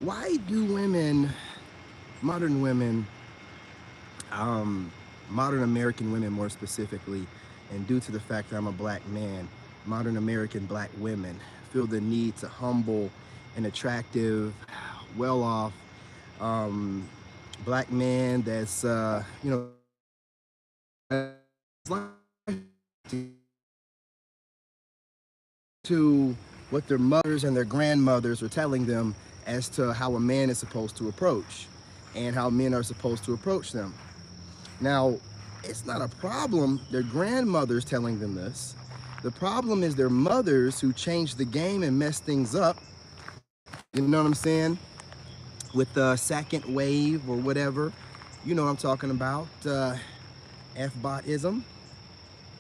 why do women, modern women, modern American women more specifically, and due to the fact that I'm a black man, modern American black women feel the need to humble an attractive, well-off um, black man that's to what their mothers and their grandmothers were telling them as to how a man is supposed to approach and how men are supposed to approach them. Now, it's not a problem their grandmothers telling them this. The problem is their mothers who changed the game and messed things up. You know what I'm saying? With the second wave or whatever. You know what I'm talking about. F-botism.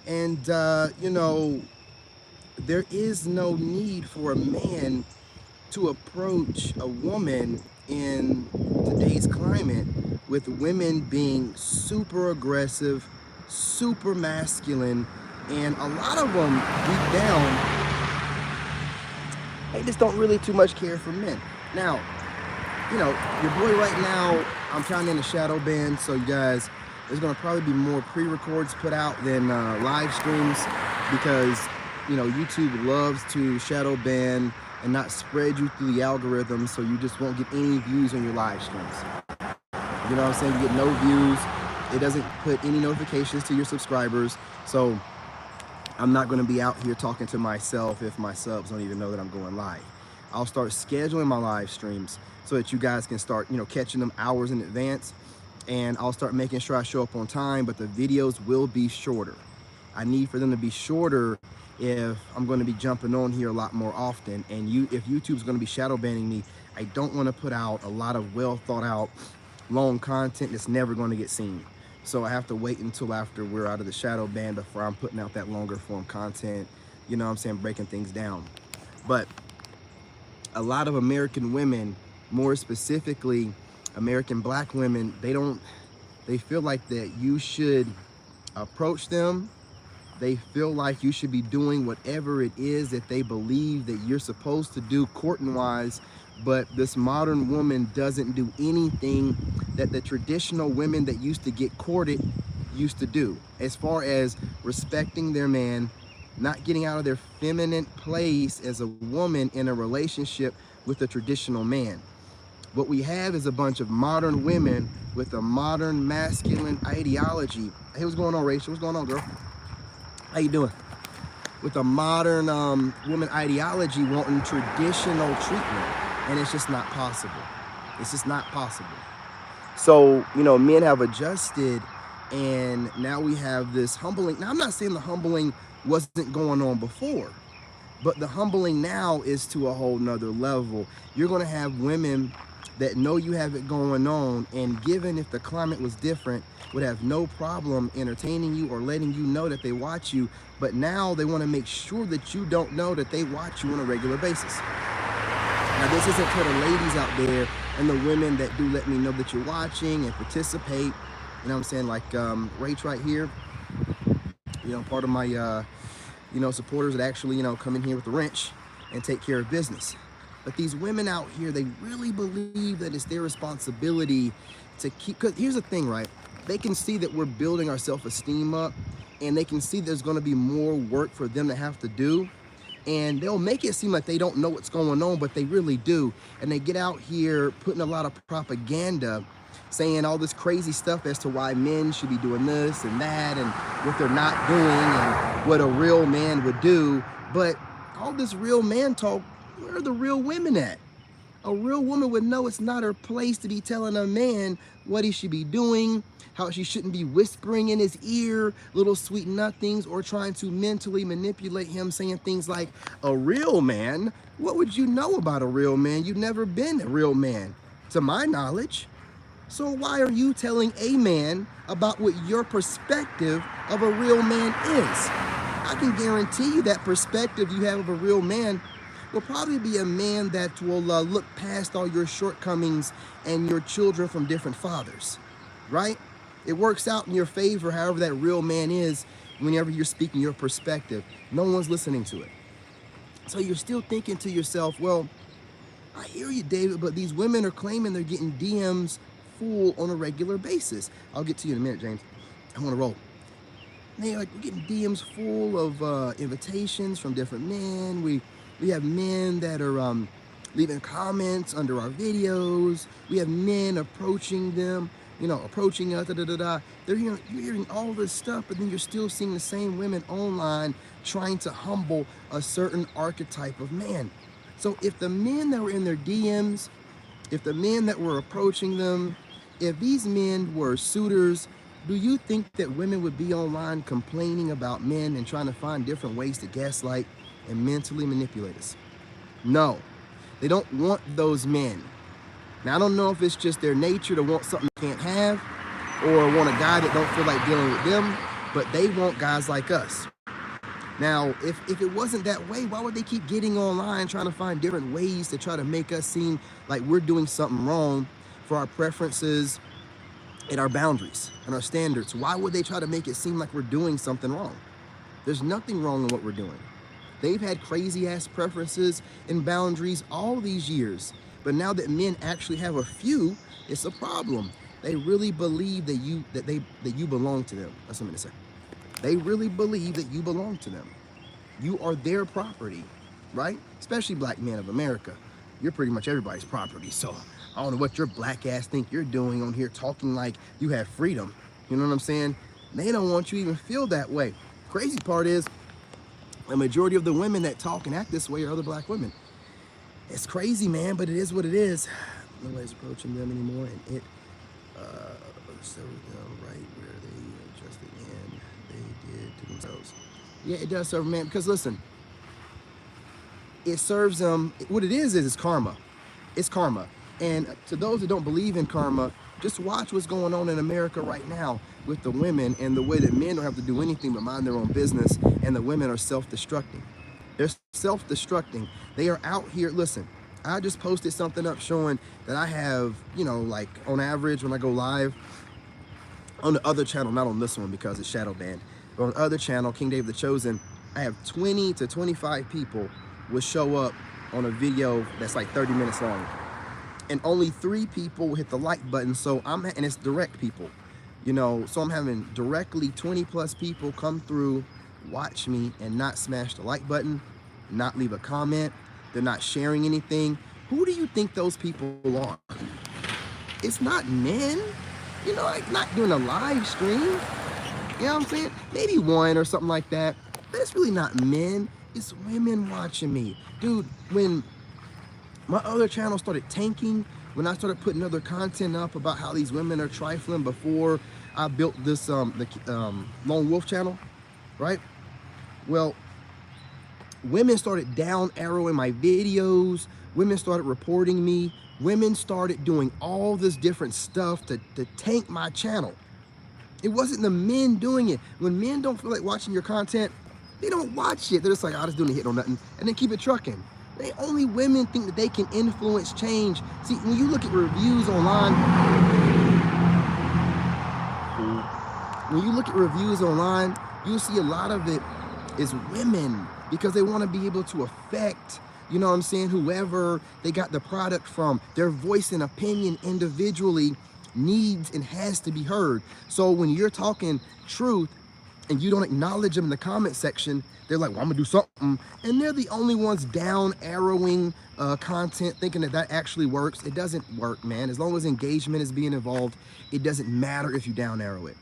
And, there is no need for a man to approach a woman in today's climate with women being super aggressive, super masculine, and a lot of them deep down, they just don't really too much care for men. Now, your boy right now, I'm kind of in a shadow ban, so you guys, there's gonna probably be more pre-records put out than live streams because, YouTube loves to shadow ban and not spread you through the algorithm, so you just won't get any views on your live streams. You know what I'm saying? You get no views. It doesn't put any notifications to your subscribers. So I'm not going to be out here talking to myself if my subs don't even know that I'm going live. I'll start scheduling my live streams so that you guys can start, catching them hours in advance. And I'll start making sure I show up on time, but the videos will be shorter. I need for them to be shorter if I'm going to be jumping on here a lot more often. And if YouTube's going to be shadow banning me, I don't want to put out a lot of well thought out long content that's never going to get seen. So I have to wait until after we're out of the shadow ban before I'm putting out that longer form content, you know what I'm saying, breaking things down. But a lot of American women, more specifically American black women, they feel like that you should approach them. They feel like you should be doing whatever it is that they believe that you're supposed to do courting wise, but this modern woman doesn't do anything that the traditional women that used to get courted used to do, as far as respecting their man, not getting out of their feminine place as a woman in a relationship with a traditional man. What we have is a bunch of modern women with a modern masculine ideology. Hey, what's going on, Rachel? What's going on, girl? How you doing? With a modern woman ideology wanting traditional treatment, and it's just not possible. It's just not possible. So, men have adjusted, and now we have this humbling. Now, I'm not saying the humbling wasn't going on before, but the humbling now is to a whole nother level. You're going to have women that know you have it going on, and given if the climate was different, would have no problem entertaining you or letting you know that they watch you, but now they want to make sure that you don't know that they watch you on a regular basis. Now, this isn't for the ladies out there and the women that do let me know that you're watching and participate. You know what I'm saying? Like Rach right here, part of my, supporters that actually, come in here with a wrench and take care of business. But these women out here, they really believe that it's their responsibility to keep, because here's the thing, right? They can see that we're building our self-esteem up, and they can see there's going to be more work for them to have to do. And they'll make it seem like they don't know what's going on, but they really do. And they get out here putting a lot of propaganda, saying all this crazy stuff as to why men should be doing this and that and what they're not doing and what a real man would do. But all this real man talk, where are the real women at? A real woman would know it's not her place to be telling a man what he should be doing, how she shouldn't be whispering in his ear little sweet nothings or trying to mentally manipulate him, saying things like, a real man? What would you know about a real man? You've never been a real man, to my knowledge. So why are you telling a man about what your perspective of a real man is? I can guarantee you that perspective you have of a real man will probably be a man that will look past all your shortcomings and your children from different fathers, right? It works out in your favor, however that real man is, whenever you're speaking your perspective. No one's listening to it. So you're still thinking to yourself, well, I hear you, David, but these women are claiming they're getting DMs full on a regular basis. I'll get to you in a minute, James. I want to roll. They're like, we're getting DMs full of invitations from different men. We have men that are leaving comments under our videos. We have men approaching them, approaching us. You're hearing all this stuff, but then you're still seeing the same women online trying to humble a certain archetype of man. So if the men that were in their DMs, if the men that were approaching them, if these men were suitors, do you think that women would be online complaining about men and trying to find different ways to gaslight and mentally manipulate us? No, they don't want those men. Now, I don't know if it's just their nature to want something they can't have or want a guy that don't feel like dealing with them, but they want guys like us. Now, if it wasn't that way, why would they keep getting online trying to find different ways to try to make us seem like we're doing something wrong for our preferences and our boundaries and our standards? Why would they try to make it seem like we're doing something wrong? There's nothing wrong in what we're doing. They've had crazy ass preferences and boundaries all these years, but now that men actually have a few, it's a problem. They really believe that you belong to them. That's what I'm gonna say. They really believe that you belong to them. You are their property, right? Especially black men of America. You're pretty much everybody's property. So I don't know what your black ass think you're doing on here talking like you have freedom. You know what I'm saying? They don't want you to even feel that way. Crazy part is the majority of the women that talk and act this way are other black women. It's crazy, man, but it is what it is. Nobody's approaching them anymore, and it served them right where they just again they did to themselves. Yeah, it does serve man, because listen, it serves them. What it is karma. It's karma. And to those that don't believe in karma, just watch what's going on in America right now with the women and the way that men don't have to do anything but mind their own business, and the women are self-destructing. They're self-destructing. They are out here. Listen, I just posted something up showing that I have, like on average when I go live on the other channel, not on this one because it's shadow banned, but on the other channel, King David the Chosen, I have 20 to 25 people will show up on a video that's like 30 minutes long. And only 3 people will hit the like button. So and it's direct people, so I'm having directly 20 plus people come through, watch me, and not smash the like button, not leave a comment. They're not sharing anything. Who do you think those people are? It's not men, like not doing a live stream. You know what I'm saying? Maybe one or something like that, but it's really not men. It's women watching me. Dude, when my other channel started tanking, when I started putting other content up about how these women are trifling before I built this Lone Wolf channel, right? Well, women started down arrowing my videos. Women started reporting me. Women started doing all this different stuff to tank my channel. It wasn't the men doing it. When men don't feel like watching your content, they don't watch it. They're just like, I just doing a hit on nothing, and then keep it trucking. Only women think that they can influence change. See, when you look at reviews online, you'll see a lot of it is women, because they want to be able to affect, whoever they got the product from. Their voice and opinion individually needs and has to be heard. So when you're talking truth and you don't acknowledge them in the comment section, they're like, well, I'm gonna do something. And they're the only ones down arrowing content, thinking that actually works. It doesn't work, man. As long as engagement is being involved, it doesn't matter if you down arrow it.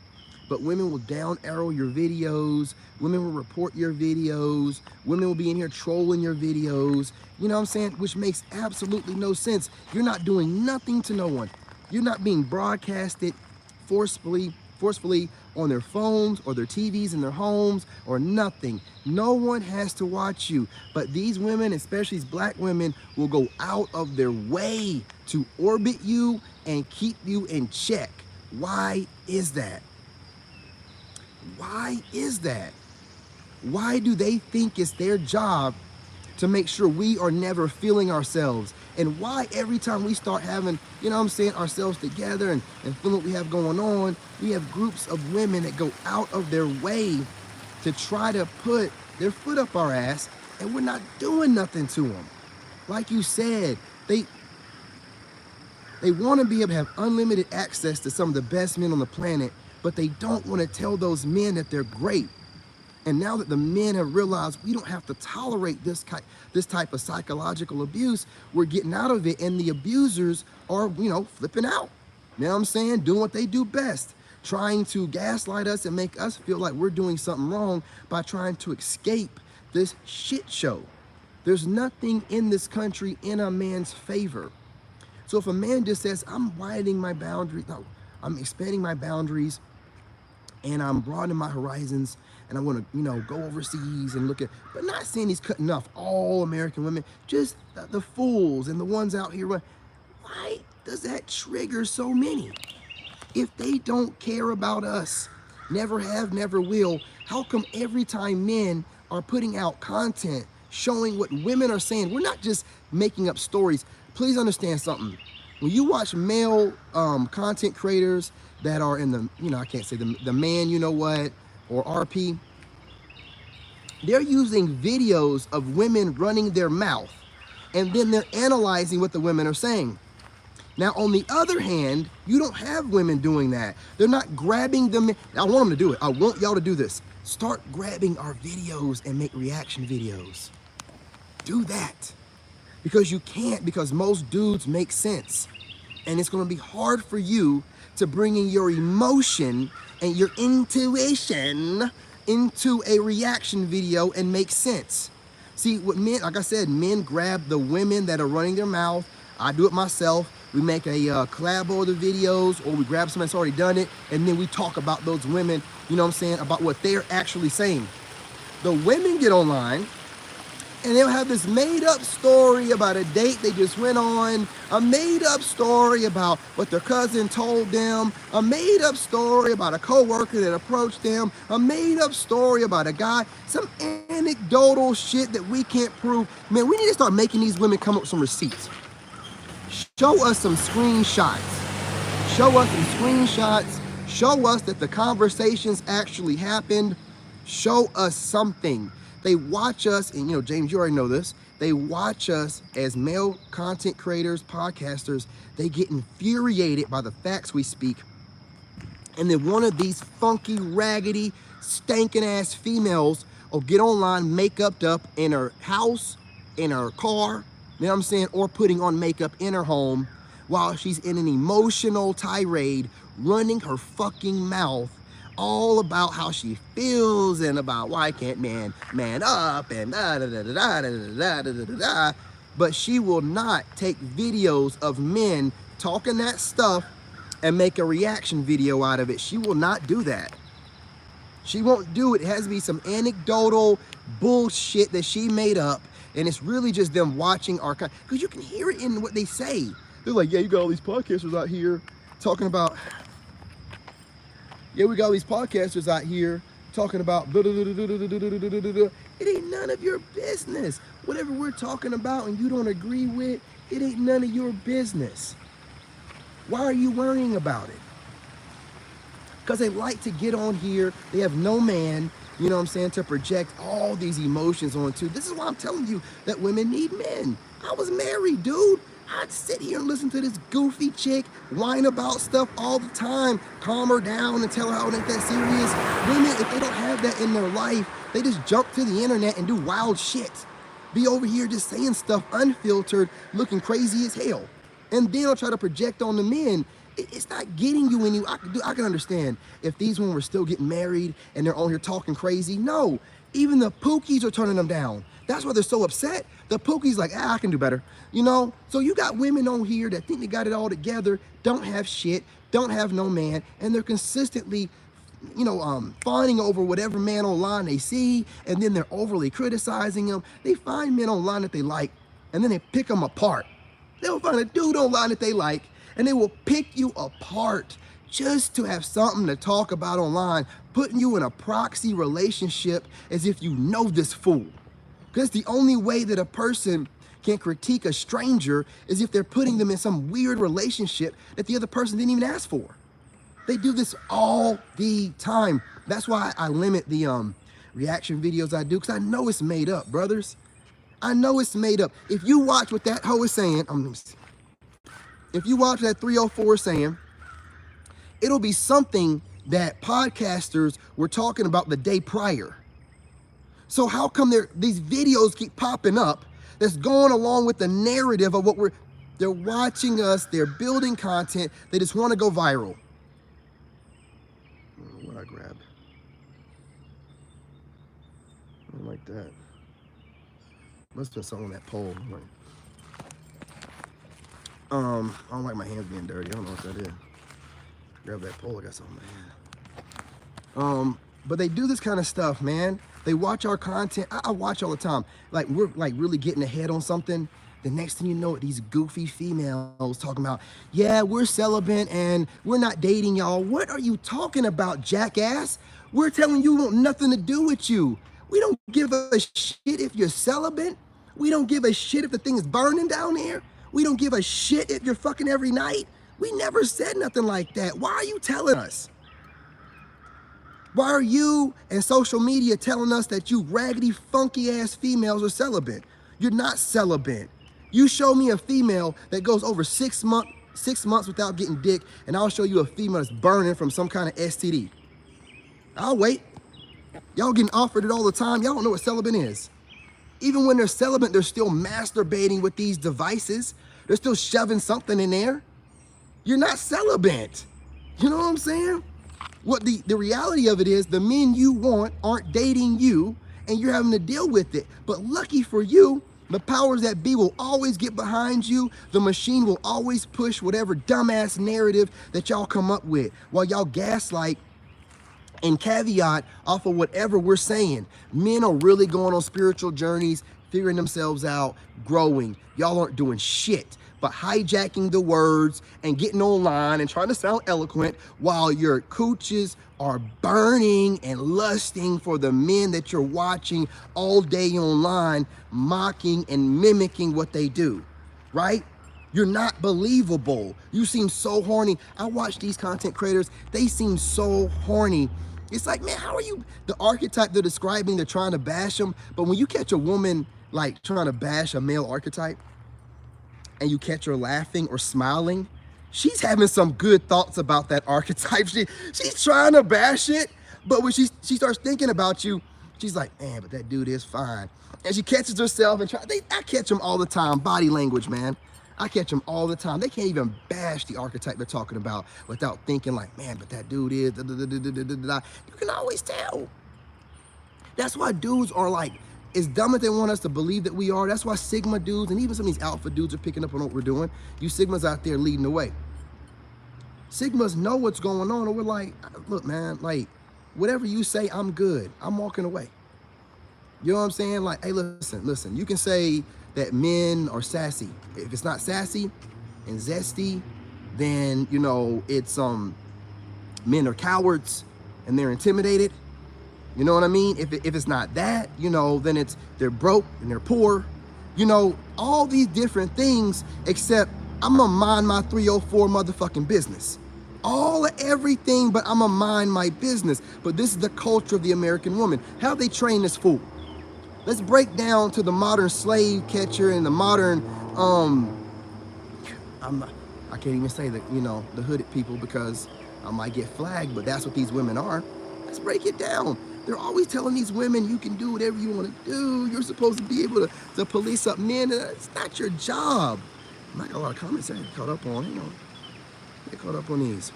But women will down arrow your videos. Women will report your videos. Women will be in here trolling your videos. You know what I'm saying? Which makes absolutely no sense. You're not doing nothing to no one. You're not being broadcasted forcefully on their phones or their TVs in their homes or nothing. No one has to watch you. But these women, especially these black women, will go out of their way to orbit you and keep you in check. Why is that? Why is that? Why do they think it's their job to make sure we are never feeling ourselves? And why every time we start having, ourselves together and feeling what we have going on, we have groups of women that go out of their way to try to put their foot up our ass, and we're not doing nothing to them. Like you said, They want to be able to have unlimited access to some of the best men on the planet, but they don't want to tell those men that they're great. And now that the men have realized we don't have to tolerate this type of psychological abuse, we're getting out of it, and the abusers are, flipping out. You know what I'm saying? Doing what they do best, trying to gaslight us and make us feel like we're doing something wrong by trying to escape this shit show. There's nothing in this country in a man's favor. So if a man just says, I'm widening my boundaries, no, I'm expanding my boundaries, and I'm broadening my horizons, and I want to, go overseas and look at, but not saying he's cutting off all American women, just the fools and the ones out here. Why does that trigger so many? If they don't care about us, never have, never will, how come every time men are putting out content showing what women are saying, we're not just making up stories. Please understand something. When you watch male content creators that are in the, I can't say the man, or RP, they're using videos of women running their mouth, and then they're analyzing what the women are saying. Now, on the other hand, you don't have women doing that. They're not grabbing them. I want them to do it. I want y'all to do this. Start grabbing our videos and make reaction videos. Do that. Because you can't, because most dudes make sense. And it's going to be hard for you to bring in your emotion and your intuition into a reaction video and make sense. See, what men, like I said, men grab the women that are running their mouth. I do it myself. We make a collab of the videos, or we grab someone that's already done it, and then we talk about those women, about what they're actually saying. The women get online, and they'll have this made-up story about a date they just went on, a made-up story about what their cousin told them, a made-up story about a coworker that approached them, a made-up story about a guy, some anecdotal shit that we can't prove. Man, we need to start making these women come up with some receipts. Show us some screenshots. Show us some screenshots. Show us that the conversations actually happened. Show us something. They watch us, and James, you already know this. They watch us as male content creators, podcasters. They get infuriated by the facts we speak. And then one of these funky, raggedy, stankin' ass females will get online, makeuped up in her house, in her car, or putting on makeup in her home while she's in an emotional tirade, running her fucking mouth all about how she feels and about why can't man up and da da da da da da da da da da. But she will not take videos of men talking that stuff and make a reaction video out of it. She will not do that. She won't do it. It has to be some anecdotal bullshit that she made up, and it's really just them watching our content, because you can hear it in what they say. They're like, yeah, you got all these podcasters out here talking about, yeah, we got all these podcasters out here talking about blah, blah, blah, blah, blah, blah, blah, blah, blah, blah. It ain't none of your business. Whatever we're talking about and you don't agree with, it ain't none of your business. Why are you worrying about it? Because they like to get on here. They have no man, to project all these emotions onto. This is why I'm telling you that women need men. I was married, dude. I'd sit here and listen to this goofy chick whine about stuff all the time, calm her down and tell her how it ain't that serious. Women, if they don't have that in their life, they just jump to the internet and do wild shit. Be over here just saying stuff unfiltered, looking crazy as hell. And then I'll try to project on the men. It's not getting you anywhere. I can understand if these women were still getting married and they're on here talking crazy. No, even the pookies are turning them down. That's why they're so upset. The pookies like, I can do better. So you got women on here that think they got it all together, don't have shit, don't have no man, and they're consistently, fawning over whatever man online they see, and then they're overly criticizing them. They find men online that they like, and then they pick them apart. They'll find a dude online that they like, and they will pick you apart just to have something to talk about online, putting you in a proxy relationship as if you know this fool. Because the only way that a person can critique a stranger is if they're putting them in some weird relationship that the other person didn't even ask for. They do this all the time. That's why I limit the reaction videos I do, because I know it's made up, brothers. I know it's made up. If you watch what that hoe is saying, if you watch that 304 saying, it'll be something that podcasters were talking about the day prior. So how come these videos keep popping up that's going along with the narrative of what they're watching us, they're building content, they just want to go viral. I don't know what I grabbed. I don't like that. Must have been something on that pole. I don't like my hands being dirty. I don't know what that is. Grab that pole, I got something in my hand. But they do this kind of stuff, man. They watch our content. I watch all the time. Like, we're like really getting ahead on something. The next thing you know, these goofy females talking about, yeah, we're celibate and we're not dating y'all. What are you talking about, jackass? We're telling you we want nothing to do with you. We don't give a shit if you're celibate. We don't give a shit if the thing is burning down there. We don't give a shit if you're fucking every night. We never said nothing like that. Why are you telling us? Why are you and social media telling us that you raggedy, funky ass females are celibate? You're not celibate. You show me a female that goes over 6 months without getting dick, and I'll show you a female that's burning from some kind of STD. I'll wait. Y'all getting offered it all the time. Y'all don't know what celibate is. Even when they're celibate, they're still masturbating with these devices. They're still shoving something in there. You're not celibate. You know what I'm saying? What the reality of it is, the men you want aren't dating you, and you're having to deal with it. But lucky for you, the powers that be will always get behind you. The machine will always push whatever dumbass narrative that y'all come up with while y'all gaslight and caveat off of whatever we're saying. Men are really going on spiritual journeys, figuring themselves out, growing. Y'all aren't doing shit but hijacking the words and getting online and trying to sound eloquent while your cooches are burning and lusting for the men that you're watching all day online, mocking and mimicking what they do, right? You're not believable. You seem so horny. I watch these content creators. They seem so horny. It's like, man, how are you? The archetype they're describing, they're trying to bash them. But when you catch a woman like trying to bash a male archetype and you catch her laughing or smiling, she's having some good thoughts about that archetype. She's trying to bash it, but when she starts thinking about you, she's like, man, but that dude is fine. And she catches herself and I catch them all the time, body language, man. I catch them all the time. They can't even bash the archetype they're talking about without thinking like, man, but that dude is da, da, da, da, da, da, da. You can always tell. That's why dudes are like, as dumb as they want us to believe that we are. That's why Sigma dudes and even some of these alpha dudes are picking up on what we're doing. You Sigmas out there leading the way. Sigmas know what's going on, and we're like, look, man, like, whatever you say, I'm good. I'm walking away. You know what I'm saying? Like, hey, listen, you can say that men are sassy. If it's not sassy and zesty, then, you know, it's men are cowards and they're intimidated. You know what I mean? If it's not that, you know, then they're broke and they're poor. You know, all these different things, except I'm gonna mind my 304 motherfucking business. Everything, but I'm gonna mind my business. But this is the culture of the American woman. How they train this fool? Let's break down to the modern slave catcher and the modern, I can't even say that, you know, the hooded people because I might get flagged, but that's what these women are. Let's break it down. They're always telling these women you can do whatever you want to do. You're supposed to be able to police up men. It's not your job. I got a lot of comments I caught up on. You know, they caught up on these.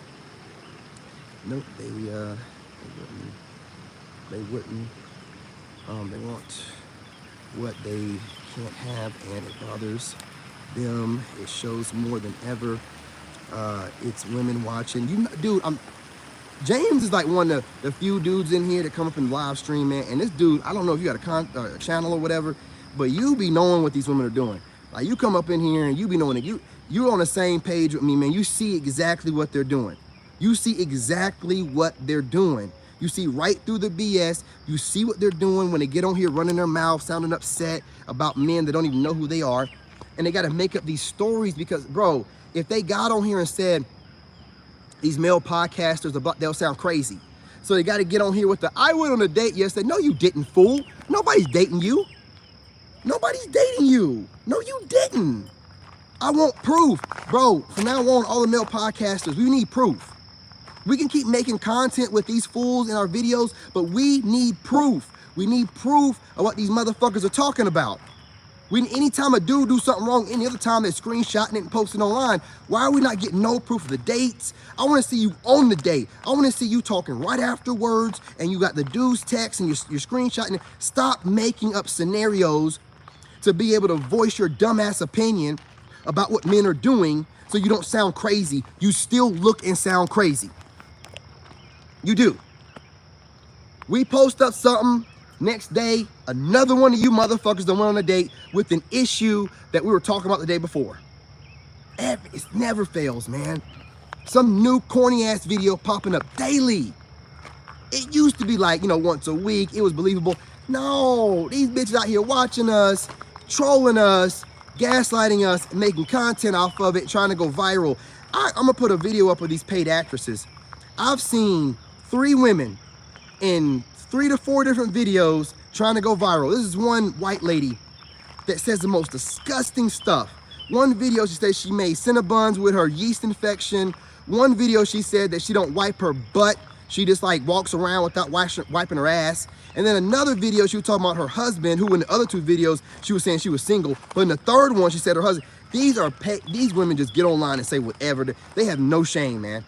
Nope, they wouldn't. They want what they can't have, and it bothers them. It shows more than ever. It's women watching. Dude, James is like one of the few dudes in here that come up and live stream, man. And this dude, I don't know if you got a channel or whatever, but you be knowing what these women are doing. Like, you come up in here and you be knowing that you're on the same page with me, man. You see exactly what they're doing. You see exactly what they're doing. You see right through the BS. You see what they're doing when they get on here running their mouth, sounding upset about men that don't even know who they are. And they got to make up these stories because, bro, if they got on here and said, these male podcasters, they'll sound crazy. So they got to get on here with I went on a date yesterday. No, you didn't, fool. Nobody's dating you. Nobody's dating you. No, you didn't. I want proof. Bro, from now on, all the male podcasters, we need proof. We can keep making content with these fools in our videos, but we need proof. We need proof of what these motherfuckers are talking about. Anytime a dude do something wrong, any other time they're screenshotting it and posting online, why are we not getting no proof of the dates? I want to see you on the date. I want to see you talking right afterwards, and you got the dude's text and you're screenshotting it. Stop making up scenarios to be able to voice your dumbass opinion about what men are doing so you don't sound crazy. You still look and sound crazy. You do. We post up something, next day, another one of you motherfuckers that went on a date with an issue that we were talking about the day before. It never fails, man. Some new corny ass video popping up daily. It used to be like, once a week, it was believable. No, these bitches out here watching us, trolling us, gaslighting us, making content off of it, trying to go viral. I'm gonna put a video up of these paid actresses. I've seen 3 women in 3 to 4 different videos trying to go viral. This is one white lady that says the most disgusting stuff. One video she says she made Cinnabons with her yeast infection. One video she said that she don't wipe her butt. She just like walks around without wiping her ass. And then another video she was talking about her husband, who in the other 2 videos she was saying she was single. But in the third one she said her husband. These women just get online and say whatever. They have no shame, man.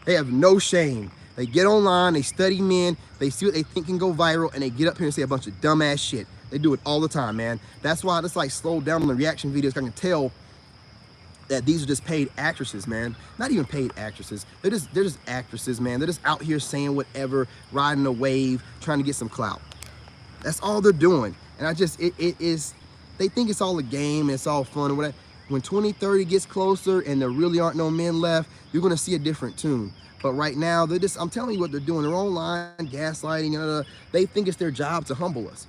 They have no shame. They get online, they study men, they see what they think can go viral, and they get up here and say a bunch of dumbass shit. They do it all the time, man. That's why I just like slowed down on the reaction videos. I can tell that these are just paid actresses, man. Not even paid actresses. They're just actresses, man. They're just out here saying whatever, riding a wave, trying to get some clout. That's all they're doing. And they think it's all a game, it's all fun or whatever. When 2030 gets closer and there really aren't no men left, you're gonna see a different tune. But right now, I'm telling you what they're doing. They're online, gaslighting, they think it's their job to humble us.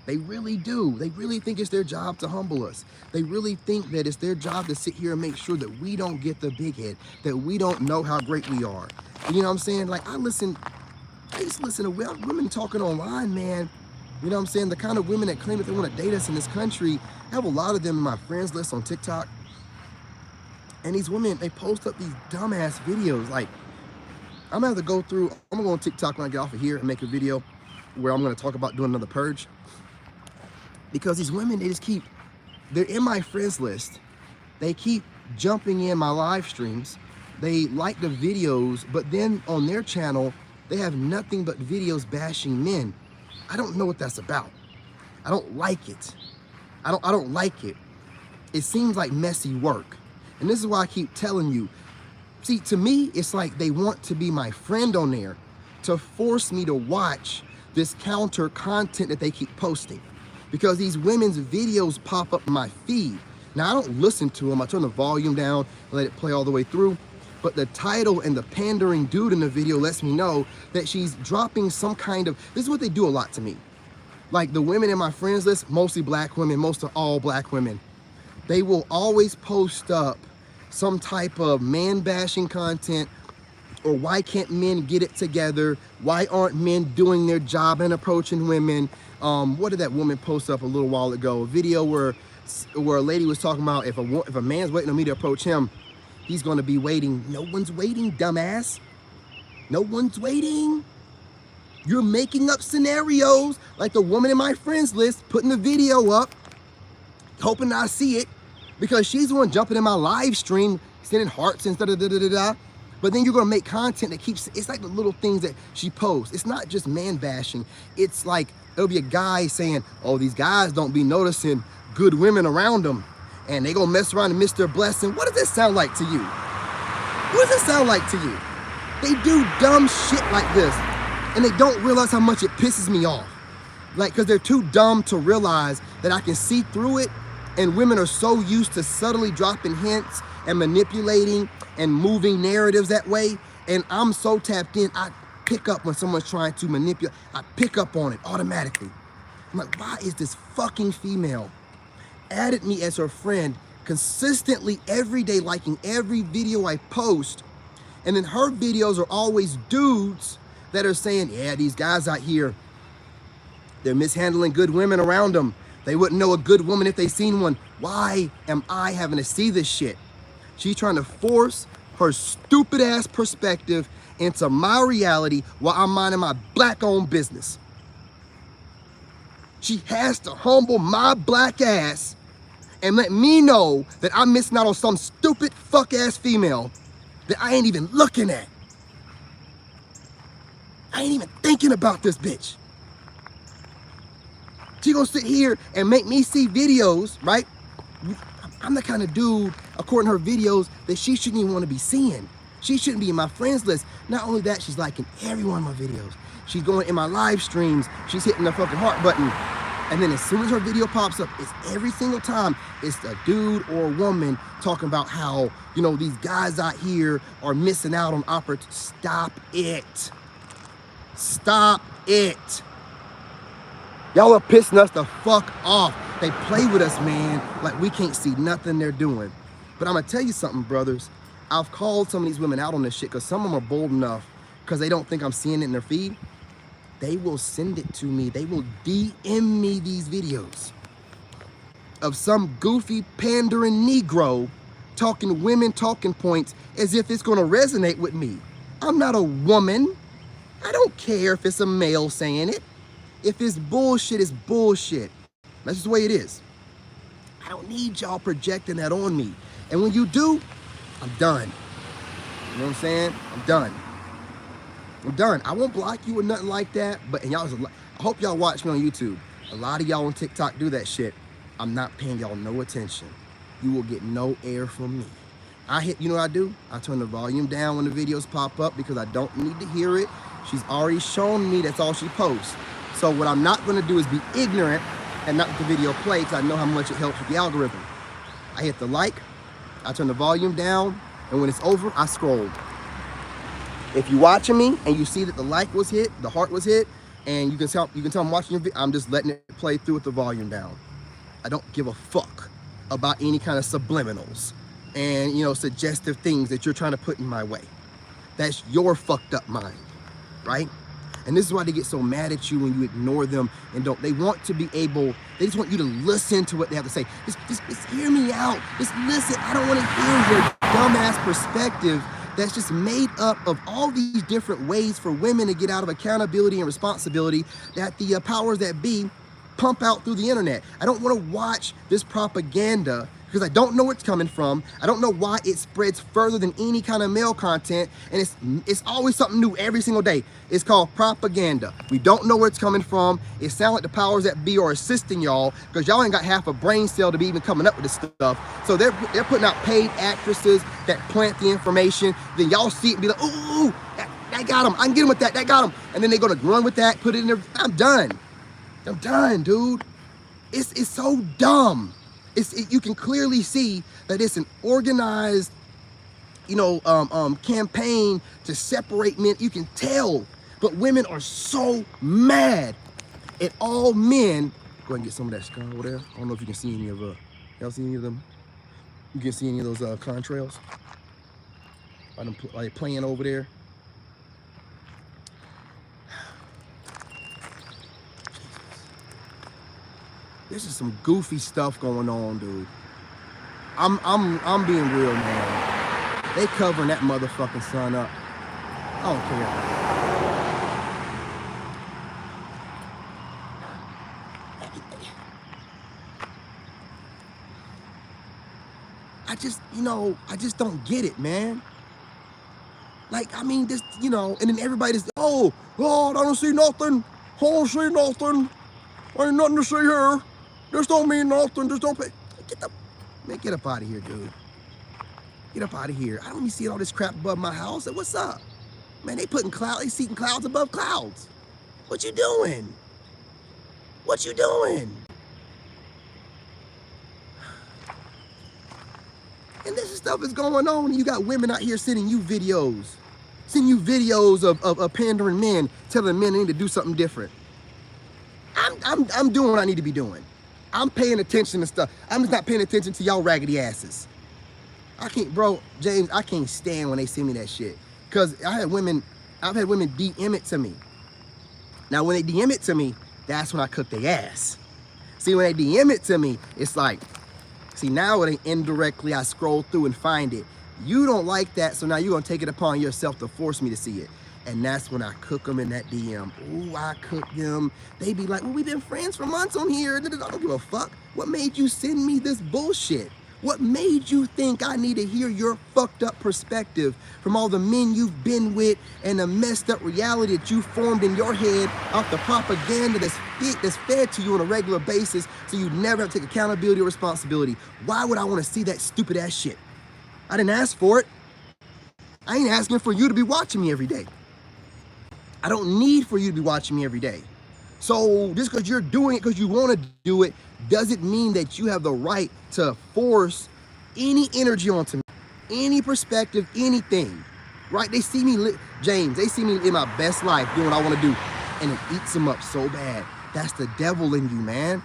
They really do. They really think it's their job to humble us. They really think that it's their job to sit here and make sure that we don't get the big head, that we don't know how great we are. You know what I'm saying? Like, I just listen to women talking online, man. You know what I'm saying? The kind of women that claim that they want to date us in this country, I have a lot of them in my friends list on TikTok. And these women, they post up these dumbass videos. Like, I'm gonna have to go through, I'm gonna go on TikTok when I get off of here and make a video where I'm gonna talk about doing another purge. Because these women, they're in my friends list. They keep jumping in my live streams. They like the videos, but then on their channel, they have nothing but videos bashing men. I don't know what that's about. I don't like it. I don't like it. It seems like messy work. And this is why I keep telling you, see, to me, it's like they want to be my friend on there to force me to watch this counter content that they keep posting. Because these women's videos pop up in my feed. Now, I don't listen to them. I turn the volume down and let it play all the way through. But the title and the pandering dude in the video lets me know that she's dropping some kind of, this is what they do a lot to me. Like the women in my friends list, mostly black women, most of all black women, they will always post up some type of man bashing content, or why can't men get it together? Why aren't men doing their job and approaching women? What did that woman post up a little while ago? A video where a lady was talking about if a man's waiting on me to approach him, he's gonna be waiting. No one's waiting, dumbass. No one's waiting. You're making up scenarios like the woman in my friends list putting the video up, hoping I see it, because she's the one jumping in my live stream, sending hearts and da-da-da-da-da. But then you're gonna make content that keeps, it's like the little things that she posts. It's not just man bashing. It's like, there'll be a guy saying, oh, these guys don't be noticing good women around them, and they gonna mess around and miss their blessing. What does this sound like to you? What does this sound like to you? They do dumb shit like this, and they don't realize how much it pisses me off. Like, because they're too dumb to realize that I can see through it, and women are so used to subtly dropping hints and manipulating and moving narratives that way, and I'm so tapped in, I pick up when someone's trying to manipulate. I pick up on it automatically. I'm like, why is this fucking female added me as her friend consistently every day, liking every video I post, and then her videos are always dudes that are saying, yeah, these guys out here, they're mishandling good women around them. They wouldn't know a good woman if they seen one. Why am I having to see this shit? She's trying to force her stupid ass perspective into my reality while I'm minding my black-owned business. She has to humble my black ass and let me know that I'm missing out on some stupid fuck-ass female that I ain't even looking at. I ain't even thinking about this bitch. She gonna sit here and make me see videos, right? I'm the kind of dude, according to her videos, that she shouldn't even want to be seeing. She shouldn't be in my friends list. Not only that, she's liking every one of my videos. She's going in my live streams. She's hitting the fucking heart button. And then as soon as her video pops up, it's every single time, it's a dude or a woman talking about how, you know, these guys out here are missing out on opportunities. Stop it. Stop it. Y'all are pissing us the fuck off. They play with us, man, like we can't see nothing they're doing. But I'm gonna tell you something, brothers. I've called some of these women out on this shit because some of them are bold enough because they don't think I'm seeing it in their feed. They will send it to me. They will DM me these videos of some goofy pandering Negro talking women talking points as if it's gonna resonate with me. I'm not a woman. I don't care if it's a male saying it. If it's bullshit, it's bullshit. That's just the way it is. I don't need y'all projecting that on me. And when you do, I'm done. You know what I'm saying? I'm done. I'm done. I won't block you or nothing like that, but and y'all, I hope y'all watch me on YouTube. A lot of y'all on TikTok do that shit. I'm not paying y'all no attention. You will get no air from me. You know what I do? I turn the volume down when the videos pop up because I don't need to hear it. She's already shown me that's all she posts. So what I'm not gonna do is be ignorant and not let the video play because I know how much it helps with the algorithm. I hit the like, I turn the volume down, and when it's over, I scroll. If you're watching me and you see that the like was hit, the heart was hit, and you can tell I'm watching your video, I'm just letting it play through with the volume down. I don't give a fuck about any kind of subliminals and, you know, suggestive things that you're trying to put in my way. That's your fucked up mind, right? And this is why they get so mad at you when you ignore them and don't. They want to be able, they just want you to listen to what they have to say. Just hear me out. Just listen. I don't want to hear your dumbass perspective that's just made up of all these different ways for women to get out of accountability and responsibility that the powers that be pump out through the internet. I don't want to watch this propaganda because I don't know where it's coming from. I don't know why it spreads further than any kind of male content, and it's always something new every single day. It's called propaganda. We don't know where it's coming from. It sounds like the powers that be are assisting y'all because y'all ain't got half a brain cell to be even coming up with this stuff. So they're putting out paid actresses that plant the information. Then y'all see it and be like, ooh, that got him. I can get him with that. That got him. And then they're gonna run with that, put it in there. I'm done. I'm done, dude. It's so dumb. You can clearly see that it's an organized, you know, campaign to separate men. You can tell, but women are so mad at all men. Go ahead and get some of that sky over there. I don't know if you can see any of y'all see any of them? You can see any of those contrails? Are they playing over there? This is some goofy stuff going on, dude. I'm being real, man. They covering that motherfucking sun up. I don't care. I just don't get it, man. Like, I mean, this, you know, and then everybody just, oh, God, I don't see nothing. I don't see nothing. Ain't nothing to see here. This don't mean nothing. Just don't pay. Get up out of here, dude. Get up out of here. I don't even see all this crap above my house. What's up? Man, they seating clouds above clouds. What you doing? What you doing? And this stuff is going on, and you got women out here sending you videos of pandering men, telling men they need to do something different. I'm doing what I need to be doing. I'm paying attention to stuff. I'm just not paying attention to y'all raggedy asses. James, I can't stand when they send me that shit. Cause I've had women DM it to me. Now when they DM it to me, that's when I cook their ass. See, when they DM it to me, it's like, see, now it ain't indirectly, I scroll through and find it. You don't like that, so now you're gonna take it upon yourself to force me to see it. And that's when I cook them in that DM. Ooh, I cook them. They be like, well, we've been friends for months on here. I don't give a fuck. What made you send me this bullshit? What made you think I need to hear your fucked up perspective from all the men you've been with and the messed up reality that you formed in your head off the propaganda that's fed to you on a regular basis, so you never have to take accountability or responsibility? Why would I want to see that stupid ass shit? I didn't ask for it. I ain't asking for you to be watching me every day. I don't need for you to be watching me every day. So just because you're doing it because you want to do it doesn't mean that you have the right to force any energy onto me, any perspective, anything, right? They see me, James, they see me in my best life doing what I want to do, and it eats them up so bad. That's the devil in you, man.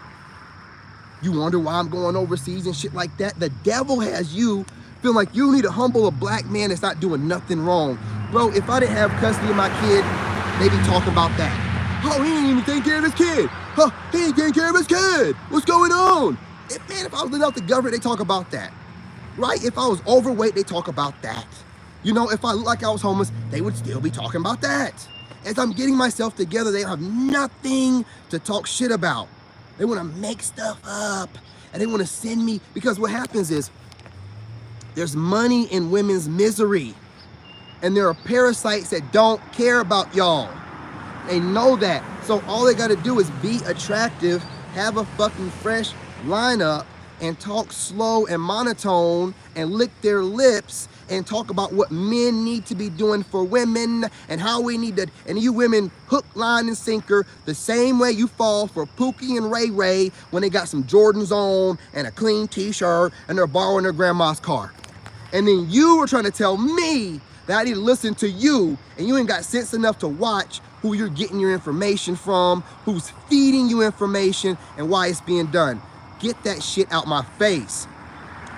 You wonder why I'm going overseas and shit like that? The devil has you feeling like you need to humble a black man that's not doing nothing wrong. Bro, if I didn't have custody of my kid, they be talking about that. Oh, he ain't even taking care of his kid. Huh, he ain't taking care of his kid. What's going on? If I was living out the government, they talk about that, right? If I was overweight, they talk about that. You know, if I looked like I was homeless, they would still be talking about that. As I'm getting myself together, they have nothing to talk shit about. They want to make stuff up, and they want to send me, because what happens is there's money in women's misery, and there are parasites that don't care about y'all. They know that. So all they got to do is be attractive, have a fucking fresh lineup, and talk slow and monotone and lick their lips and talk about what men need to be doing for women and how we need to, and you women hook, line, and sinker the same way you fall for Pookie and Ray Ray when they got some Jordans on and a clean t-shirt and they're borrowing their grandma's car. And then you were trying to tell me that I need to listen to you, and you ain't got sense enough to watch who you're getting your information from, who's feeding you information, and why it's being done. Get that shit out my face.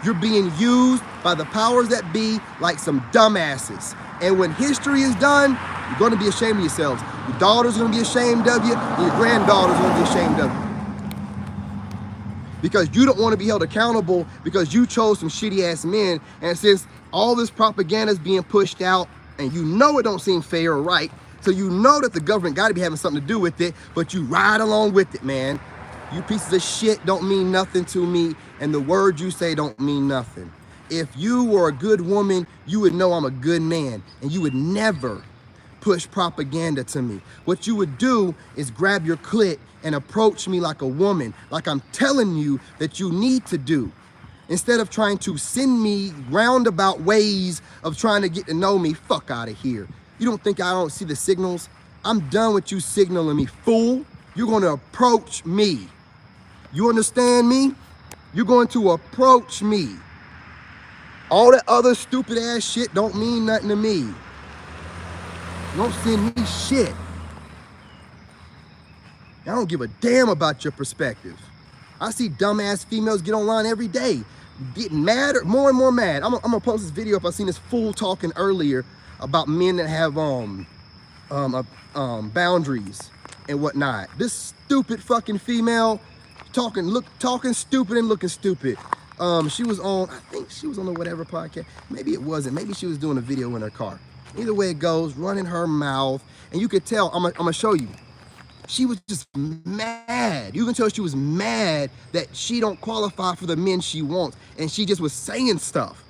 You're being used by the powers that be like some dumbasses. And when history is done, you're gonna be ashamed of yourselves. Your daughter's gonna be ashamed of you, and your granddaughter's gonna be ashamed of you. Because you don't want to be held accountable because you chose some shitty ass men, and since all this propaganda is being pushed out and you know it don't seem fair or right, so you know that the government got to be having something to do with it, but you ride along with it, man. You pieces of shit don't mean nothing to me, and the words you say don't mean nothing. If you were a good woman, you would know I'm a good man, and you would never push propaganda to me. What you would do is grab your clit and approach me like a woman, like I'm telling you that you need to do. Instead of trying to send me roundabout ways of trying to get to know me, fuck out of here. You don't think I don't see the signals? I'm done with you signaling me, fool. You're going to approach me. You understand me? You're going to approach me. All that other stupid ass shit don't mean nothing to me. You don't send me shit. I don't give a damn about your perspective. I see dumbass females get online every day, getting madder, more and more mad. I'm gonna post this video up. I seen this fool talking earlier about men that have boundaries and whatnot. This stupid fucking female talking stupid and looking stupid. She was on, I think she was on the whatever podcast. Maybe it wasn't. Maybe she was doing a video in her car. Either way it goes, running her mouth, and you could tell. I'm gonna show you. She was just mad. You can tell she was mad that she don't qualify for the men she wants. And she just was saying stuff,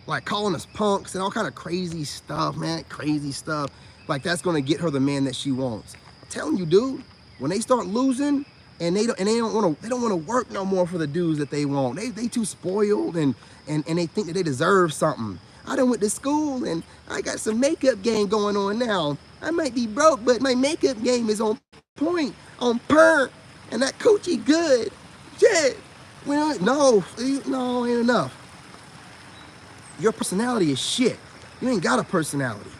like calling us punks and all kind of crazy stuff, man, crazy stuff. Like that's gonna get her the man that she wants. I'm telling you, dude, when they start losing and they don't wanna work no more for the dudes that they want. They too spoiled and they think that they deserve something. I done went to school and I got some makeup game going on now. I might be broke, but my makeup game is on point, on per, and that coochie good. Shit. Well, no, ain't enough. Your personality is shit. You ain't got a personality.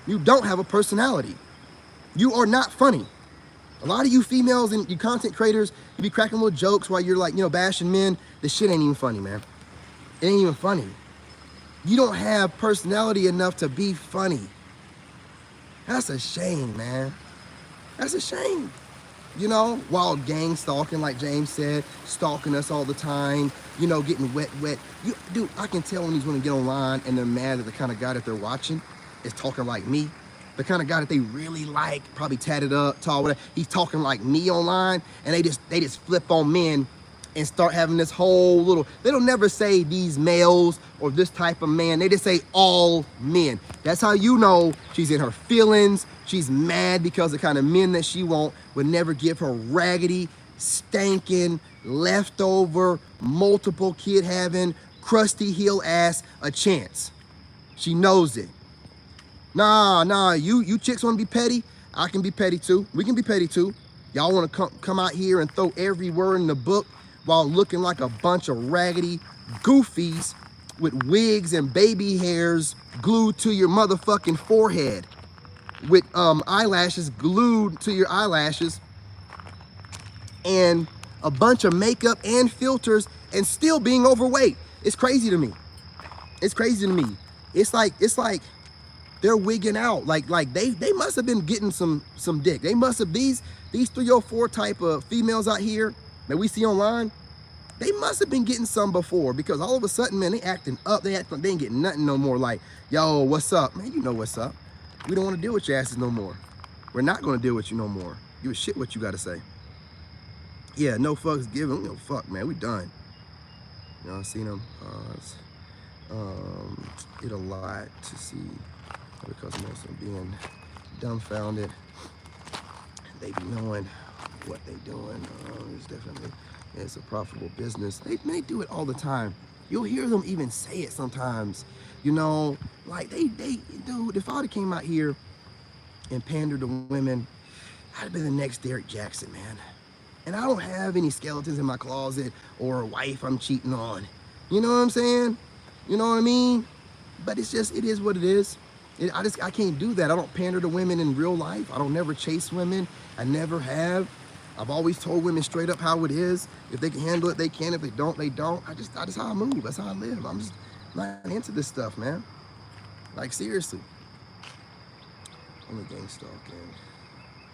You don't have a personality. You are not funny. A lot of you females and you content creators, you be cracking little jokes while you're like, bashing men. This shit ain't even funny, man. It ain't even funny. You don't have personality enough to be funny. That's a shame, man. That's a shame. You know, while gang stalking, like James said, stalking us all the time, you know, getting wet. Dude, I can tell when these women get online and they're mad at the kind of guy that they're watching is talking like me. The kind of guy that they really like, probably tatted up, tall, whatever. He's talking like me online, and they just flip on men and start having this whole little, they don't never say these males or this type of man. They just say all men. That's how you know she's in her feelings. She's mad because the kind of men that she want would never give her raggedy, stinking, leftover, multiple kid having, crusty heel ass a chance. She knows it. Nah, you chicks want to be petty? I can be petty too. We can be petty too. Y'all want to come out here and throw every word in the book while looking like a bunch of raggedy goofies with wigs and baby hairs glued to your motherfucking forehead, with eyelashes glued to your eyelashes, and a bunch of makeup and filters, and still being overweight. It's crazy to me. It's crazy to me. It's like they're wigging out. Like they must have been getting some dick. They must have, these 304 type of females out here that we see online, they must have been getting some before, because all of a sudden, man, they acting up. They acting like they ain't getting nothing no more. Like, yo, what's up? Man, you know what's up. We don't want to deal with your asses no more. We're not going to deal with you no more. Give a shit what you got to say. Yeah, no fucks given. No fuck, man. We done. You know, I've seen them it a lot to see, because most of them being dumbfounded. They be knowing what they doing. It's definitely, it's a profitable business. They do it all the time. You'll hear them even say it sometimes. You know, like dude, if I would have came out here and pandered to women, I'd have been the next Derek Jackson, man. And I don't have any skeletons in my closet or a wife I'm cheating on. You know what I'm saying? You know what I mean? But it's just, it is what it is. I can't do that. I don't pander to women in real life. I don't never chase women. I never have. I've always told women straight up how it is. If they can handle it, they can. If they don't, they don't. I just how I move. That's how I live. I'm just not into this stuff, man. Like, seriously. Only gang stalking.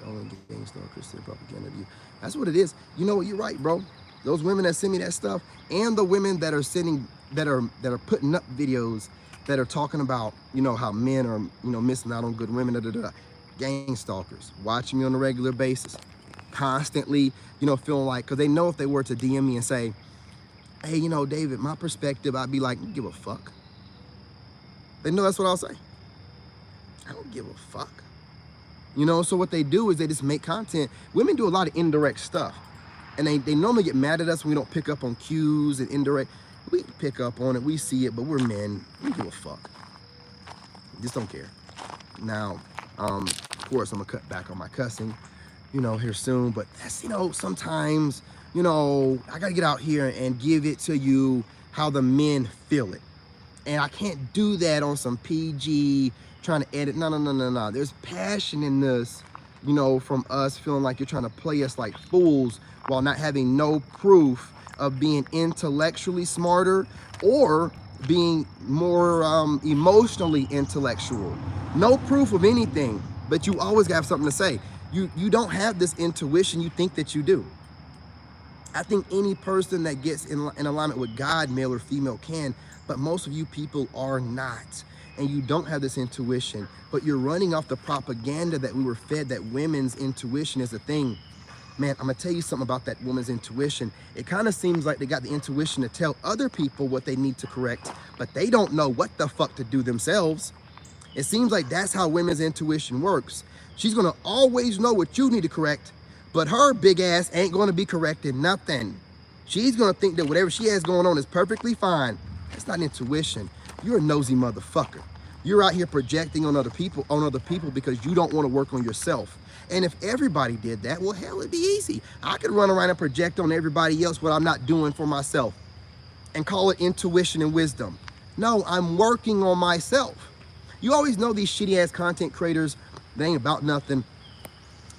Only gang stalkers send propaganda to you. That's what it is. You know what? You're right, bro. Those women that send me that stuff, and the women that are sending, that are putting up videos that are talking about, you know, how men are, you know, missing out on good women, gang stalkers, watching me on a regular basis, constantly, you know, feeling like, because they know if they were to DM me and say, hey, you know, David, my perspective, I'd be like, give a fuck. They know that's what I'll say. I don't give a fuck. You know, so what they do is they just make content. Women do a lot of indirect stuff. And they normally get mad at us when we don't pick up on cues and indirect. We pick up on it, we see it, but we're men. We give a fuck. Just don't care. Now, of course, I'm gonna cut back on my cussing, you know, here soon. But that's, you know, sometimes, you know, I gotta get out here and give it to you how the men feel it. And I can't do that on some PG, trying to edit. No. There's passion in this, you know, from us feeling like you're trying to play us like fools while not having no proof of being intellectually smarter or being more emotionally intellectual. No proof of anything, but you always have something to say. You don't have this intuition you think that you do. I think any person that gets in alignment with God, male or female, can, but most of you people are not. And you don't have this intuition, but you're running off the propaganda that we were fed, that women's intuition is a thing. Man, I'm gonna tell you something about that woman's intuition. It kind of seems like they got the intuition to tell other people what they need to correct, but they don't know what the fuck to do themselves. It seems like that's how women's intuition works. She's gonna always know what you need to correct, but her big ass ain't gonna be correcting nothing. She's gonna think that whatever she has going on is perfectly fine. That's not intuition. You're a nosy motherfucker. You're out here projecting on other people because you don't want to work on yourself. And if everybody did that, well, hell, it'd be easy. I could run around and project on everybody else what I'm not doing for myself and call it intuition and wisdom. No, I'm working on myself. You always know these shitty ass content creators, they ain't about nothing,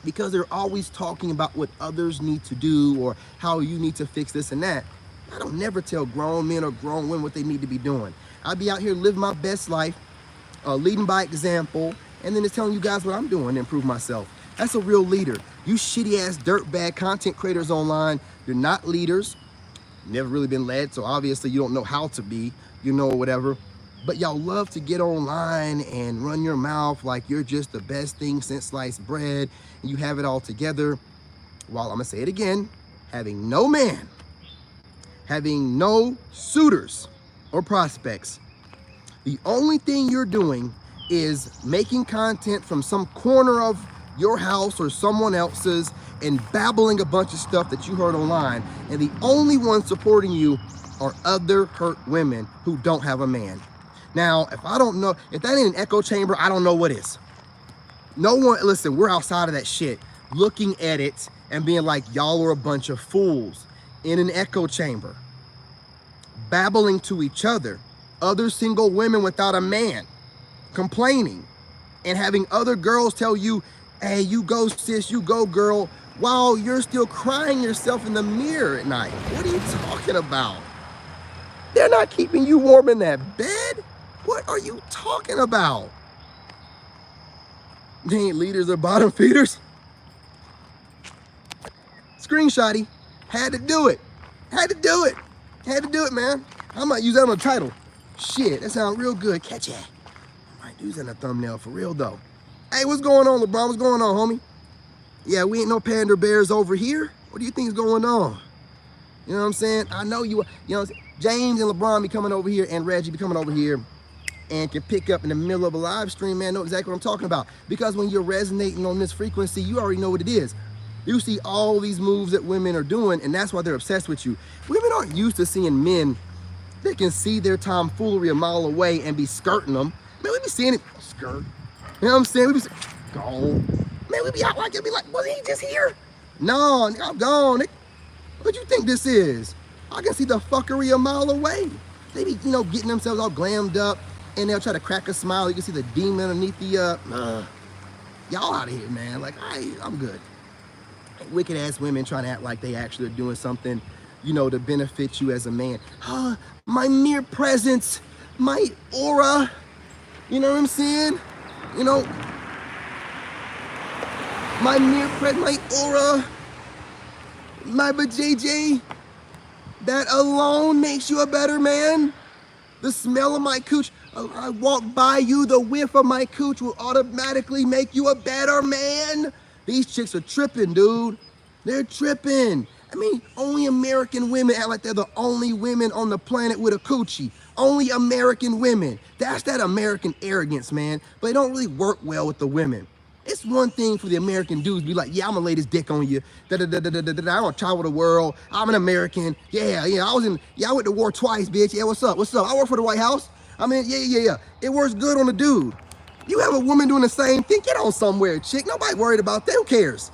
because they're always talking about what others need to do or how you need to fix this and that. I don't never tell grown men or grown women what they need to be doing. I be out here living my best life, leading by example, and then it's telling you guys what I'm doing to improve myself. That's a real leader. You shitty ass dirtbag content creators online, you're not leaders. Never really been led, so obviously you don't know how to be, you know, whatever. But y'all love to get online and run your mouth like you're just the best thing since sliced bread, and you have it all together. While I'm gonna say it again, having no man, having no suitors or prospects, the only thing you're doing is making content from some corner of your house or someone else's and babbling a bunch of stuff that you heard online. And the only ones supporting you are other hurt women who don't have a man. Now, if I don't know, if that ain't an echo chamber, I don't know what is. No one, listen, we're outside of that shit, looking at it and being like, y'all are a bunch of fools in an echo chamber, babbling to each other, other single women without a man, complaining, and having other girls tell you, hey, you go sis, you go girl, while you're still crying yourself in the mirror at night. What are you talking about? They're not keeping you warm in that bed? What are you talking about? They ain't leaders or bottom feeders. Screenshotty, had to do it. Had to do it. Had to do it, man. I might use that on the title. Shit, that sounds real good. Catch it. I might use that in a thumbnail for real though. Hey, what's going on, LeBron? What's going on, homie? Yeah, we ain't no panda bears over here. What do you think's going on? You know what I'm saying? I know you know, James and LeBron be coming over here and Reggie be coming over here and can pick up in the middle of a live stream, man, know exactly what I'm talking about. Because when you're resonating on this frequency, you already know what it is. You see all these moves that women are doing, and that's why they're obsessed with you. Women aren't used to seeing men that can see their tomfoolery a mile away and be skirting them. Man, we be seeing it, skirt. You know what I'm saying? We be saying, gone. Man, we be out like it, be like, was he just here? No, I'm gone. What you think this is? I can see the fuckery a mile away. They be, you know, getting themselves all glammed up, and they'll try to crack a smile. You can see the demon underneath the, y'all out of here, man. Like, I'm good. Wicked ass women trying to act like they actually are doing something, you know, to benefit you as a man. My mere presence, my aura, you know what I'm saying? You know, my mere presence, my aura, my JJ, that alone makes you a better man. The smell of my cooch, I walk by you, the whiff of my cooch will automatically make you a better man. These chicks are tripping, dude. They're tripping. I mean, only American women act like they're the only women on the planet with a coochie. Only American women. That's that American arrogance, man. But they don't really work well with the women. It's one thing for the American dudes to be like, yeah, I'm gonna lay this dick on you. I don't travel the world. I'm an American. Yeah, I went to war twice, bitch. Yeah, what's up? I work for the White House. I mean, yeah. It works good on the dude. You have a woman doing the same thing, get on somewhere, chick. Nobody worried about that. Who cares?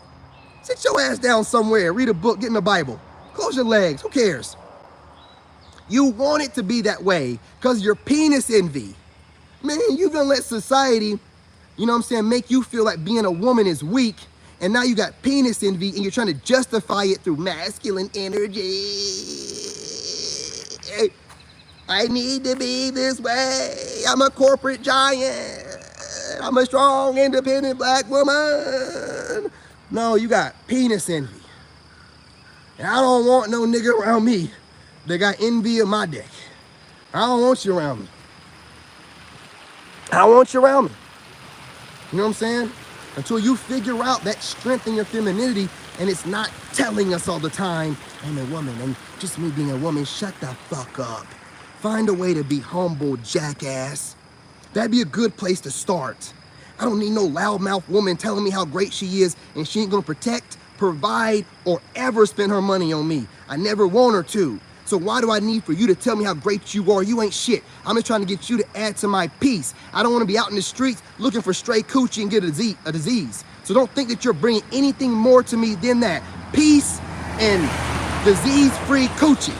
Sit your ass down somewhere, read a book, get in the Bible. Close your legs, who cares? You want it to be that way because you're penis envy. Man, you gonna let society, you know what I'm saying, make you feel like being a woman is weak, and now you got penis envy and you're trying to justify it through masculine energy. I need to be this way. I'm a corporate giant. I'm a strong, independent black woman. No, you got penis envy. And I don't want no nigga around me that got envy of my dick. I don't want you around me. I don't want you around me. You know what I'm saying? Until you figure out that strength in your femininity, and it's not telling us all the time, I'm a woman, and just me being a woman, shut the fuck up. Find a way to be humble, jackass. That'd be a good place to start. I don't need no loudmouth woman telling me how great she is and she ain't gonna protect, provide, or ever spend her money on me. I never want her to. So why do I need for you to tell me how great you are? You ain't shit. I'm just trying to get you to add to my peace. I don't wanna be out in the streets looking for stray coochie and get a disease. So don't think that you're bringing anything more to me than that. Peace and disease-free coochie.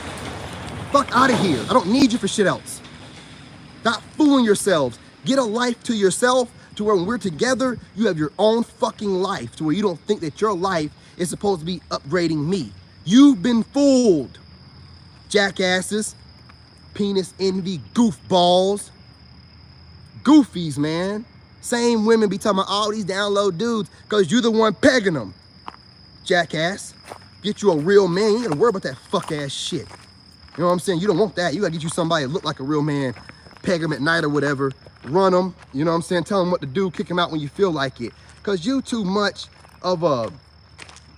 Fuck out of here. I don't need you for shit else. Stop fooling yourselves. Get a life to yourself to where when we're together, you have your own fucking life to where you don't think that your life is supposed to be upgrading me. You've been fooled, jackasses, penis envy, goofballs, goofies, man. Same women be talking about all these down low dudes because you're the one pegging them. jackass. Get you a real man. You ain't gotta worry about that fuck ass shit. You know what I'm saying? You don't want that. You gotta get you somebody that look like a real man, peg him at night or whatever, run him, you know what I'm saying? Tell him what to do, kick him out when you feel like it. Cause you too much of a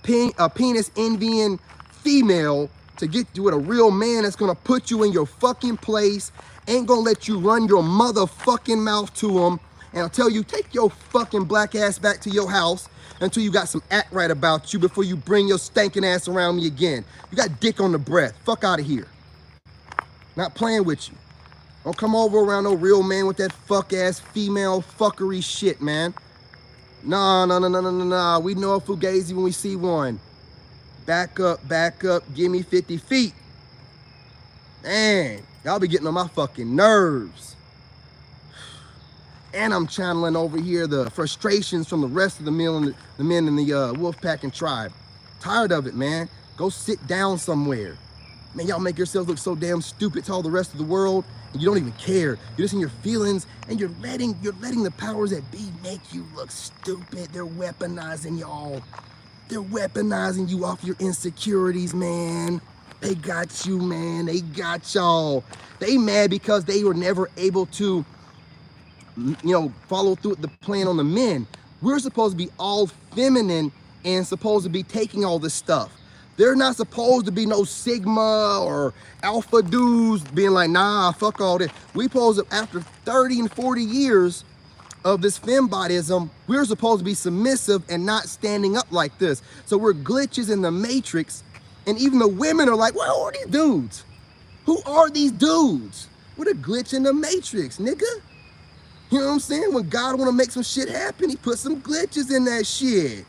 penis envying female to get you with a real man that's gonna put you in your fucking place, ain't gonna let you run your motherfucking mouth to him, and I'll tell you, take your fucking black ass back to your house until you got some act right about you before you bring your stinking ass around me again. You got dick on the breath. Fuck out of here. Not playing with you. Don't come over around no real man with that fuck ass female fuckery shit, man. Nah. We know a fugazi when we see one. Back up, give me 50 feet. Man, y'all be getting on my fucking nerves. And I'm channeling over here the frustrations from the rest of the men in the wolf packing tribe. Tired of it, man. Go sit down somewhere. Man, y'all make yourselves look so damn stupid to all the rest of the world, and you don't even care. You're just in your feelings, and you're letting the powers that be make you look stupid. They're weaponizing y'all. They're weaponizing you off your insecurities, man. They got you, man. They got y'all. They mad because they were never able to, follow through with the plan on the men. We're supposed to be all feminine and supposed to be taking all this stuff. They're not supposed to be no Sigma or alpha dudes being like, nah, fuck all this. We supposed to, after 30 and 40 years of this fembodism, we're supposed to be submissive and not standing up like this. So we're glitches in the matrix, and even the women are like, well, who are these dudes? Who are these dudes? We're the glitch in the matrix, nigga. You know what I'm saying? When God want to make some shit happen, he put some glitches in that shit.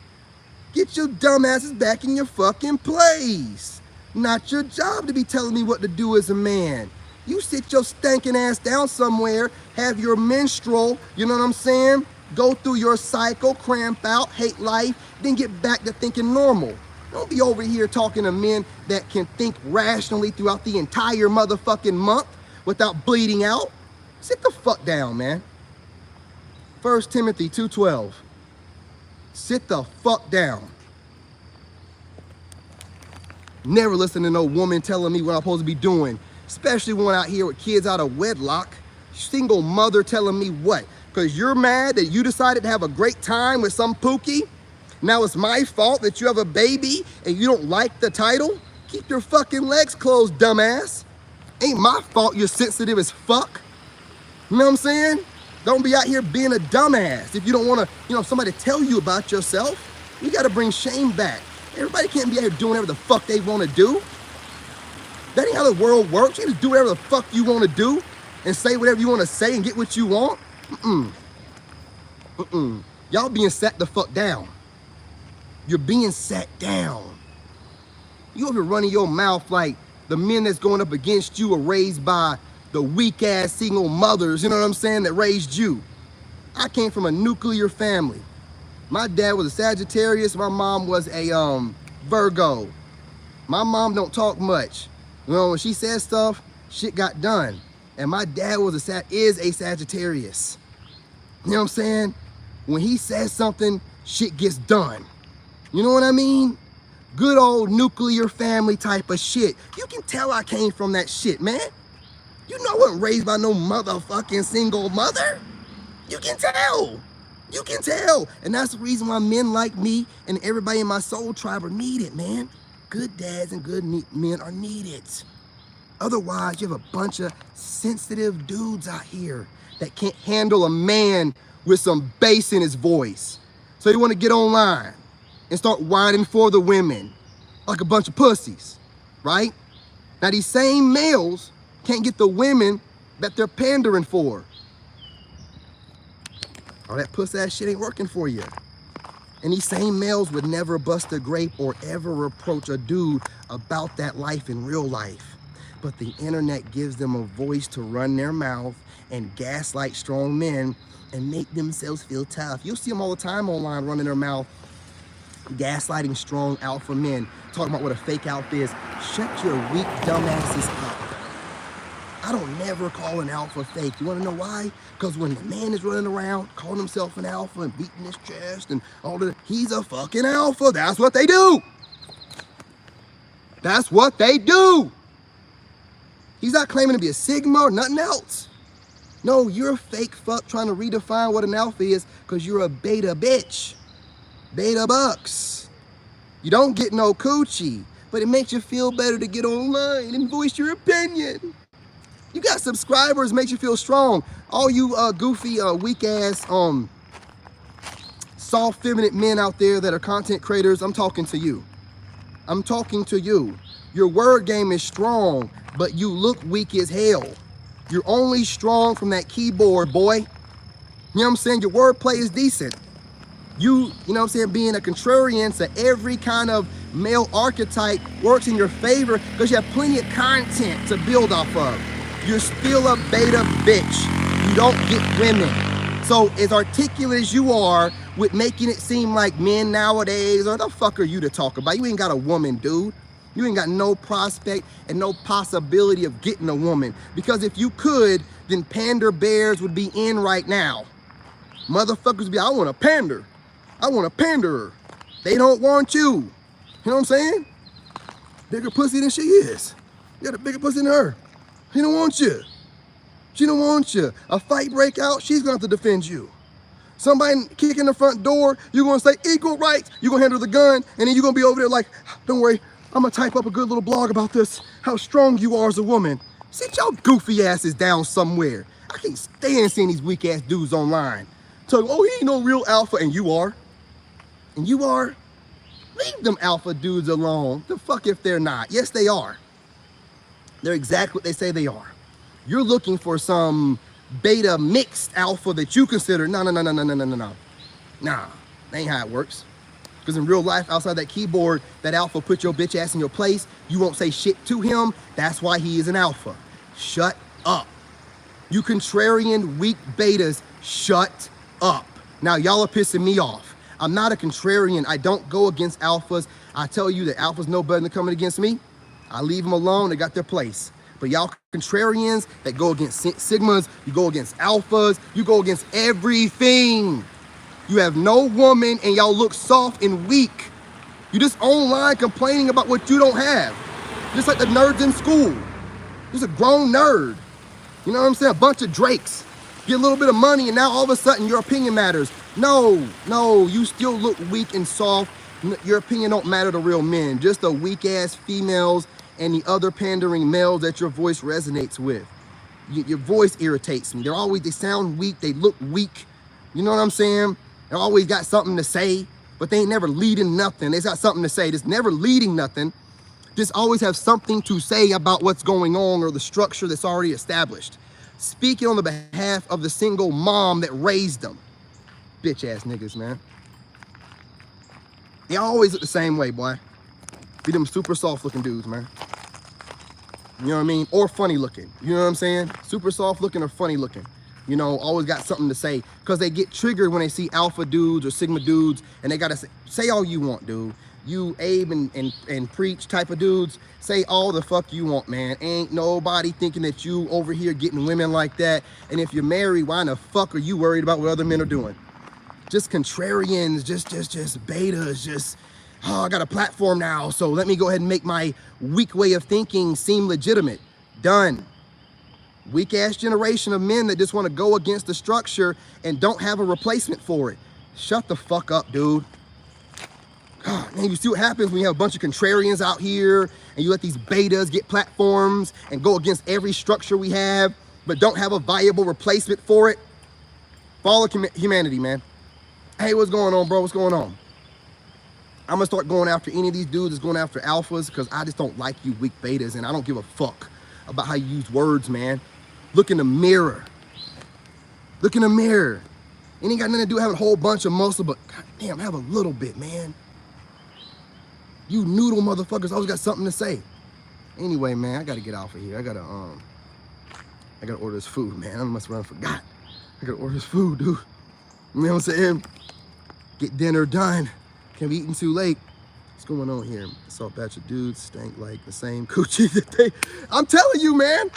Get your dumbasses back in your fucking place. Not your job to be telling me what to do as a man. You sit your stinking ass down somewhere, have your menstrual, you know what I'm saying? Go through your cycle, cramp out, hate life, then get back to thinking normal. Don't be over here talking to men that can think rationally throughout the entire motherfucking month without bleeding out. Sit the fuck down, man. 1 Timothy 2:12. Sit the fuck down. Never listen to no woman telling me what I'm supposed to be doing, especially one out here with kids out of wedlock. Single mother telling me what? Because you're mad that you decided to have a great time with some pookie? Now it's my fault that you have a baby and you don't like the title? Keep your fucking legs closed, dumbass. Ain't my fault you're sensitive as fuck. You know what I'm saying? Don't be out here being a dumbass. If you don't want to, somebody tell you about yourself, you got to bring shame back. Everybody can't be out here doing whatever the fuck they want to do. That ain't how the world works. You just do whatever the fuck you want to do and say whatever you want to say and get what you want. Y'all being sat the fuck down. You're being sat down. You over running your mouth like the men that's going up against you are raised by the weak ass single mothers, you know what I'm saying, that raised you. I came from a nuclear family. My dad was a Sagittarius, my mom was a Virgo. My mom don't talk much. When she says stuff, shit got done. And my dad is a Sagittarius. You know what I'm saying? When he says something, shit gets done. You know what I mean? Good old nuclear family type of shit. You can tell I came from that shit, man. You know I wasn't raised by no motherfucking single mother. You can tell. You can tell. And that's the reason why men like me and everybody in my soul tribe are needed, man. Good dads and good men are needed. Otherwise, you have a bunch of sensitive dudes out here that can't handle a man with some bass in his voice. So they want to get online and start whining for the women like a bunch of pussies, right? Now these same males can't get the women that they're pandering for. All that puss ass shit ain't working for you. And these same males would never bust a grape or ever approach a dude about that life in real life. But the internet gives them a voice to run their mouth and gaslight strong men and make themselves feel tough. You'll see them all the time online running their mouth, gaslighting strong alpha men, talking about what a fake alpha is. Shut your weak dumbasses up. I don't never call an alpha fake. You wanna know why? Because when the man is running around calling himself an alpha and beating his chest and all that, he's a fucking alpha. That's what they do. That's what they do. He's not claiming to be a Sigma or nothing else. No, you're a fake fuck trying to redefine what an alpha is because you're a beta bitch. Beta bucks. You don't get no coochie, but it makes you feel better to get online and voice your opinion. You got subscribers, makes you feel strong. All you goofy, weak-ass, soft, feminine men out there that are content creators, I'm talking to you. I'm talking to you. Your word game is strong, but you look weak as hell. You're only strong from that keyboard, boy. You know what I'm saying? Your wordplay is decent. You know what I'm saying, being a contrarian to every kind of male archetype works in your favor because you have plenty of content to build off of. You're still a beta bitch. You don't get women. So as articulate as you are with making it seem like men nowadays, or the fuck are you to talk about? You ain't got a woman, dude. You ain't got no prospect and no possibility of getting a woman. Because if you could, then pander bears would be in right now. Motherfuckers would be, I want a pander. I want a panderer. They don't want you. You know what I'm saying? Bigger pussy than she is. You got a bigger pussy than her. She don't want you. She don't want you. A fight break out, she's gonna have to defend you. Somebody kick in the front door, you're gonna say equal rights, you're gonna handle the gun, and then you're gonna be over there like, don't worry, I'm gonna type up a good little blog about this, how strong you are as a woman. Sit your goofy asses down somewhere. I can't stand seeing these weak ass dudes online. Tell you, oh, he ain't no real alpha, and you are. And you are. Leave them alpha dudes alone. The fuck if they're not. Yes, they are. They're exactly what they say they are. You're looking for some beta mixed alpha that you consider, no. Nah, that ain't how it works. Because in real life, outside that keyboard, that alpha put your bitch ass in your place. You won't say shit to him. That's why he is an alpha. Shut up. You contrarian, weak betas, shut up. Now, y'all are pissing me off. I'm not a contrarian. I don't go against alphas. I tell you that alphas know better than coming against me. I leave them alone. They got their place. But y'all contrarians that go against Sigmas, you go against alphas, you go against everything. You have no woman and y'all look soft and weak. You just online complaining about what you don't have. Just like the nerds in school. Just a grown nerd. You know what I'm saying? A bunch of drakes. Get a little bit of money and now all of a sudden your opinion matters. No, you still look weak and soft. Your opinion don't matter to real men. Just the weak ass females and the other pandering males that your voice resonates with. Your voice irritates me. They sound weak, they look weak. You know what I'm saying? They always got something to say, but they ain't never leading nothing. They got something to say. Just never leading nothing. Just always have something to say about what's going on or the structure that's already established. Speaking on the behalf of the single mom that raised them. Bitch ass niggas, man. They always look the same way, boy. Be them super soft looking dudes, man. You know what I mean? Or funny looking. You know what I'm saying? Super soft looking or funny looking. You know, always got something to say. Because they get triggered when they see alpha dudes or Sigma dudes. And they got to say all you want, dude. You Abe and Preach type of dudes, say all the fuck you want, man. Ain't nobody thinking that you over here getting women like that. And if you're married, why in the fuck are you worried about what other men are doing? Just contrarians, just betas, just, oh, I got a platform now, so let me go ahead and make my weak way of thinking seem legitimate. Done. Weak ass generation of men that just want to go against the structure and don't have a replacement for it. Shut the fuck up, dude. God, man, you see what happens when you have a bunch of contrarians out here and you let these betas get platforms and go against every structure we have, but don't have a viable replacement for it. Fall of humanity, man. Hey, what's going on, bro? What's going on? I'm gonna start going after any of these dudes that's going after alphas because I just don't like you weak betas and I don't give a fuck about how you use words, man. Look in the mirror. Look in the mirror. It ain't got nothing to do with having a whole bunch of muscle, but goddamn, have a little bit, man. You noodle motherfuckers always got something to say. Anyway, man, I gotta get off of here. I gotta order this food, man. I must have forgot. I gotta order this food, dude. You know what I'm saying? Get dinner done. Can't be eating too late. What's going on here? I saw a batch of dudes stank like the same coochie that they... I'm telling you, man.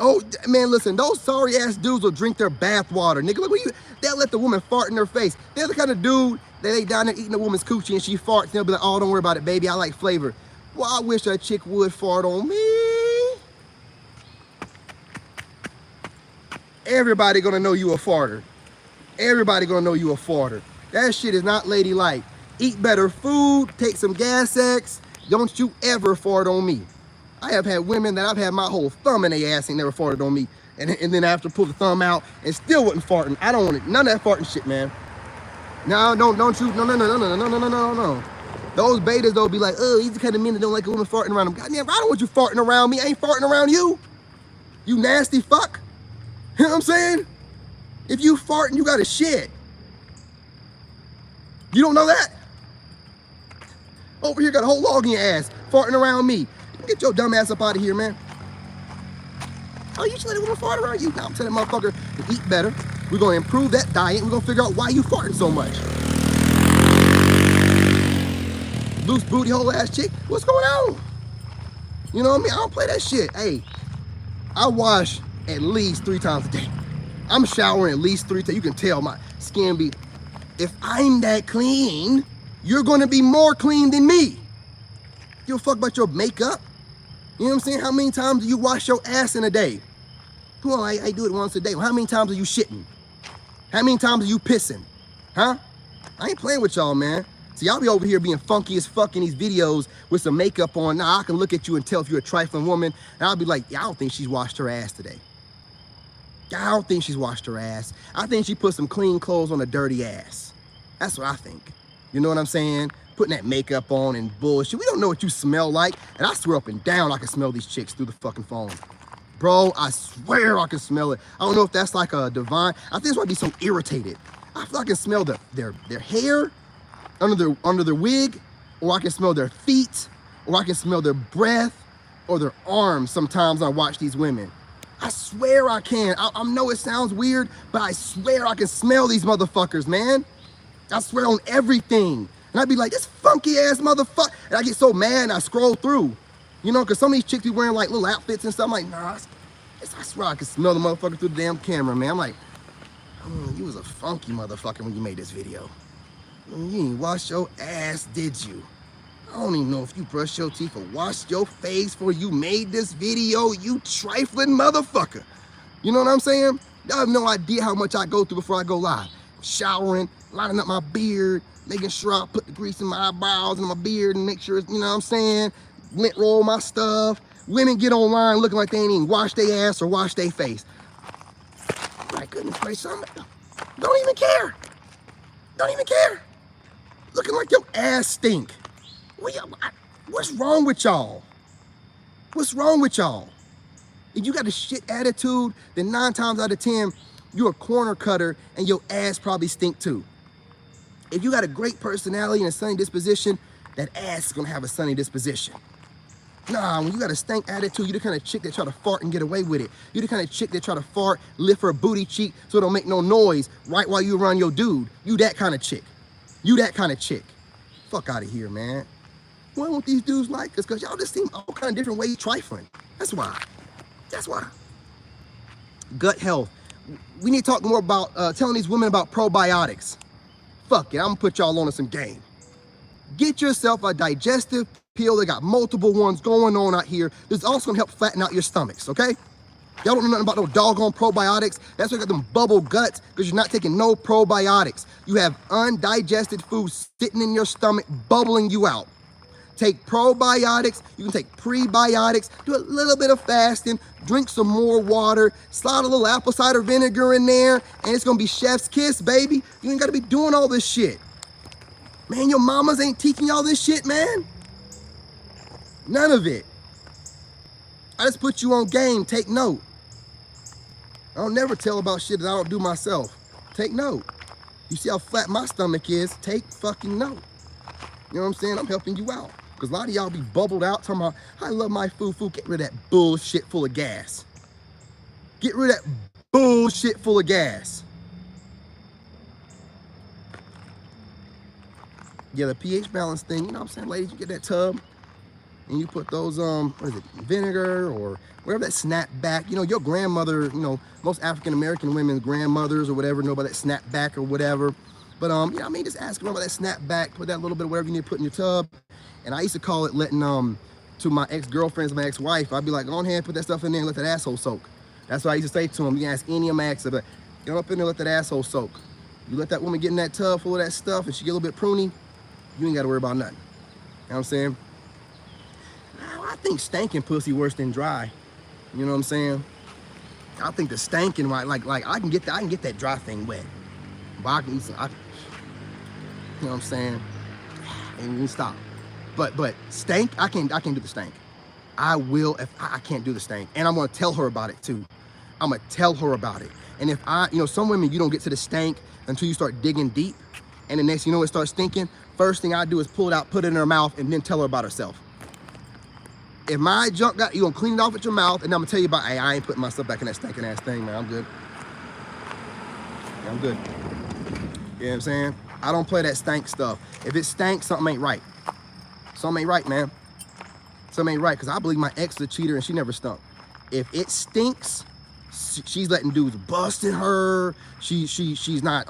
Oh, man, listen, those sorry-ass dudes will drink their bath water. Nigga, look, they'll let the woman fart in their face. They're the kind of dude that they down there eating a woman's coochie and she farts, and they'll be like, oh, don't worry about it, baby, I like flavor. Well, I wish a chick would fart on me. Everybody gonna know you a farter. Everybody gonna know you a farter. That shit is not ladylike. Eat better food, take some gas X. Don't you ever fart on me. I have had women that I've had my whole thumb in their ass and never farted on me. And then after pull the thumb out and still wasn't farting. I don't want it. None of that farting shit, man. No, don't you. No. Those betas, they'll be like, oh, he's the kind of men that don't like a woman farting around him. Goddamn, I don't want you farting around me. I ain't farting around you. You nasty fuck. You know what I'm saying? If you farting, you gotta shit. You don't know that? Over here got a whole log in your ass, farting around me. Get your dumb ass up out of here, man. Oh, you just let a woman fart around you? Now I'm telling that motherfucker to eat better. We're gonna improve that diet. We're gonna figure out why you farting so much. Loose booty hole ass chick. What's going on? You know what I mean? I don't play that shit. Hey, I wash at least 3 times a day. I'm showering at least 3 times. You can tell my skin be. If I'm that clean, you're gonna be more clean than me. You don't fuck about your makeup. You know what I'm saying? How many times do you wash your ass in a day? Well, I do it once a day. Well, how many times are you shitting? How many times are you pissing? Huh? I ain't playing with y'all, man. See, y'all be over here being funky as fuck in these videos with some makeup on. Now, I can look at you and tell if you're a trifling woman, and I'll be like, yeah, I don't think she's washed her ass today. I don't think she's washed her ass. I think she put some clean clothes on a dirty ass. That's what I think. You know what I'm saying? Putting that makeup on and bullshit. We don't know what you smell like. And I swear up and down I can smell these chicks through the fucking phone. Bro, I swear I can smell it. I don't know if that's like a divine. I think that's why I be so irritated. I feel like I can smell their hair under their wig, or I can smell their feet, or I can smell their breath, or their arms sometimes I watch these women. I swear I can. I know it sounds weird, but I swear I can smell these motherfuckers, man. I swear on everything. And I'd be like, this funky ass motherfucker. And I get so mad and I scroll through. You know, because some of these chicks be wearing like little outfits and stuff. I'm like, nah, I swear I can smell the motherfucker through the damn camera, man. I'm like, you was a funky motherfucker when you made this video. You ain't wash your ass, did you? I don't even know if you brushed your teeth or washed your face before you made this video, you trifling motherfucker. You know what I'm saying? Y'all have no idea how much I go through before I go live. Showering, lining up my beard, making sure I put the grease in my eyebrows and my beard and make sure, you know what I'm saying, lint roll my stuff. Women get online looking like they ain't even wash their ass or wash their face. My goodness gracious, don't even care. Don't even care. Looking like your ass stink. What's wrong with y'all? What's wrong with y'all? If you got a shit attitude, then 9 times out of 10, you're a corner cutter and your ass probably stink too. If you got a great personality and a sunny disposition, that ass is gonna have a sunny disposition. Nah, when you got a stank attitude, you're the kind of chick that try to fart and get away with it. You're the kind of chick that try to fart, lift her booty cheek so it don't make no noise right while you around your dude. You that kind of chick. You that kind of chick. Fuck out of here, man. Why don't these dudes like us? Because y'all just seem all kind of different ways trifling. That's why. That's why. Gut health. We need to talk more about telling these women about probiotics. Fuck it, I'm gonna put y'all on some game. Get yourself a digestive pill. They got multiple ones going on out here. This is also gonna help flatten out your stomachs, okay? Y'all don't know nothing about no doggone probiotics. That's why you got them bubble guts, because you're not taking no probiotics. You have undigested food sitting in your stomach, bubbling you out. Take probiotics, you can take prebiotics, do a little bit of fasting, drink some more water, slide a little apple cider vinegar in there, and it's gonna be chef's kiss, baby. You ain't gotta be doing all this shit. Man, your mamas ain't teaching y'all this shit, man. None of it. I just put you on game, take note. I don't never tell about shit that I don't do myself. Take note. You see how flat my stomach is, take fucking note. You know what I'm saying? I'm helping you out. Because a lot of y'all be bubbled out talking about, I love my food. Get rid of that bullshit full of gas. Get rid of that bullshit full of gas. Yeah, the pH balance thing, you know what I'm saying, ladies? You get that tub, and you put those, what is it, vinegar or whatever, that snap back. You know, your grandmother, you know, most African-American women's grandmothers or whatever know about that snap back or whatever. But, you know, I mean, just ask them about that snap back, put that little bit of whatever you need to put in your tub. And I used to call it letting, to my ex-girlfriends, my ex-wife, I'd be like, go ahead, put that stuff in there and let that asshole soak. That's what I used to say to them. You can ask any of my exes, but get up in there, let that asshole soak. You let that woman get in that tub full of that stuff and she get a little bit pruny, you ain't got to worry about nothing. You know what I'm saying? I think stankin' pussy worse than dry. You know what I'm saying? I think the stankin', like I can get that dry thing wet. But I can, you know what I'm saying? And you stop. But stank, I can't do the stank. I will if I can't do the stank. And I'm gonna tell her about it too. I'm gonna tell her about it. And if you know, some women, you don't get to the stank until you start digging deep. And the next, you know, it starts stinking. First thing I do is pull it out, put it in her mouth, and then tell her about herself. If my junk got, you gonna clean it off with your mouth, and I'm gonna tell you about, hey, I ain't putting myself back in that stinking ass thing, man. I'm good. Yeah, I'm good. You know what I'm saying? I don't play that stank stuff. If it stank, something ain't right. Something ain't right, man. Something ain't right, because I believe my ex is a cheater and she never stunk. If it stinks, she's letting dudes busting her. She's not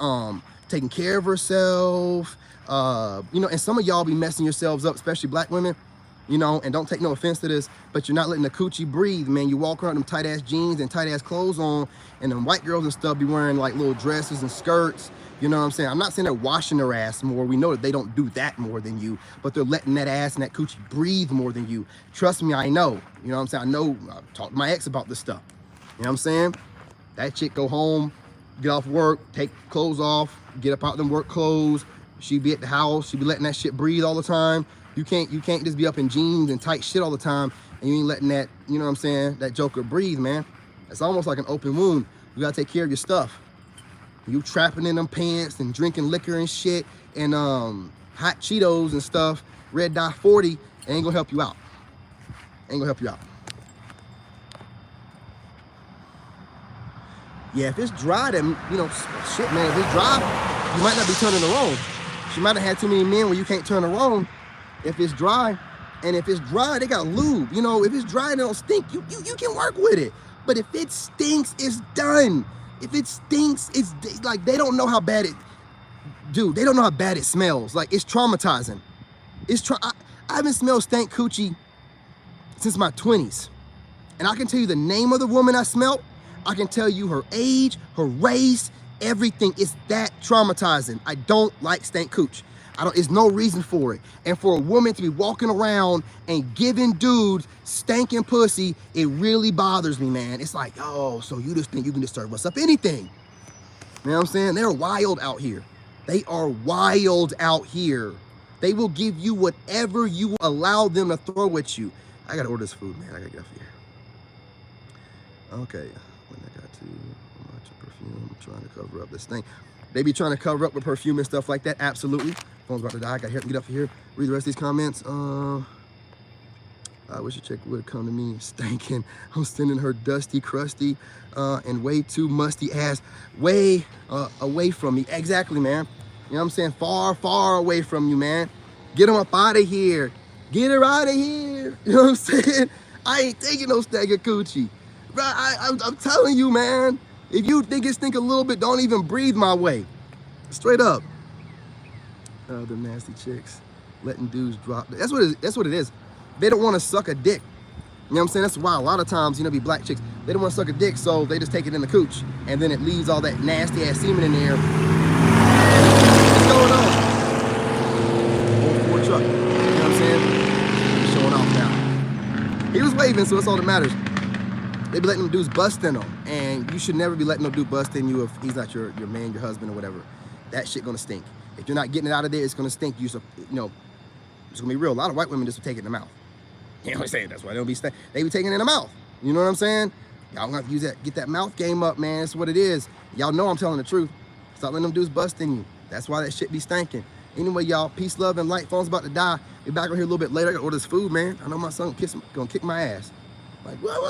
taking care of herself. You know, and some of y'all be messing yourselves up, especially black women, you know, and don't take no offense to this, but you're not letting the coochie breathe, man. You walk around with them tight ass jeans and tight ass clothes on, and them white girls and stuff be wearing like little dresses and skirts. You know what I'm saying? I'm not saying they're washing their ass more. We know that they don't do that more than you, but they're letting that ass and that coochie breathe more than you. Trust me, I know. You know what I'm saying? I know. I've talked to my ex about this stuff. You know what I'm saying? That chick go home, get off work, take clothes off, get up out them work clothes. She be at the house. She be letting that shit breathe all the time. You can't just be up in jeans and tight shit all the time, and you ain't letting that, you know what I'm saying, that joker breathe, man. It's almost like an open wound. You gotta take care of your stuff. You trapping in them pants and drinking liquor and shit and hot Cheetos and stuff, red dye 40, ain't gonna help you out. Ain't gonna help you out. Yeah, if it's dry, then, you know, shit, man, if it's dry, you might not be turning her on. She might have had too many men where you can't turn her on if it's dry. And if it's dry, they got lube. You know, if it's dry and it don't stink, you can work with it. But if it stinks, it's done. If it stinks, it's like, they don't know how bad it, dude, they don't know how bad it smells. Like, it's traumatizing. I haven't smelled stank coochie since my 20s. And I can tell you the name of the woman I smelled. I can tell you her age, her race, everything. It's that traumatizing. I don't like stank cooch. There's no reason for it. And for a woman to be walking around and giving dudes stankin' pussy, it really bothers me, man. It's like, oh, so you just think you can just serve us up anything. You know what I'm saying? They're wild out here. They are wild out here. They will give you whatever you allow them to throw at you. I gotta order this food, man. I gotta get off here. Okay, when I got too much perfume, I'm trying to cover up this thing. They be trying to cover up with perfume and stuff like that. Absolutely. Phone's about to die. I gotta get up here, read the rest of these comments. I wish a chick would come to me stinking. I'm sending her dusty, crusty, and way too musty ass way away from me. Exactly, man. You know what I'm saying? Far, far away from you, man. Get them up out of here. Get her out of here. You know what I'm saying? I ain't taking no stinking coochie. Bro, I'm telling you, man. If you think it stink a little bit, don't even breathe my way. Straight up. The nasty chicks letting dudes drop. That's what it is. They don't want to suck a dick. You know what I'm saying? That's why a lot of times, you know, be black chicks, they don't want to suck a dick, so they just take it in the cooch. And then it leaves all that nasty ass semen in there. What's going on? Old Ford truck. You know what I'm saying? He's showing off now. He was waving, so that's all that matters. They be letting them dudes bust in them. And you should never be letting no dude bust in you if he's not your man, your husband, or whatever. That shit gonna stink. If you're not getting it out of there, it's gonna stink. You know, it's gonna be real. A lot of white women just take it in the mouth. You know what I'm saying? That's why they don't be they be taking it in the mouth. You know what I'm saying? Y'all gonna have to use that, get that mouth game up, man. That's what it is. Y'all know I'm telling the truth. Stop letting them dudes bust in you. That's why that shit be stinking. Anyway, y'all, peace, love, and light. Phone's about to die. Be back on here a little bit later. I gotta order this food, man. I know my son gonna kick my ass. Like, what?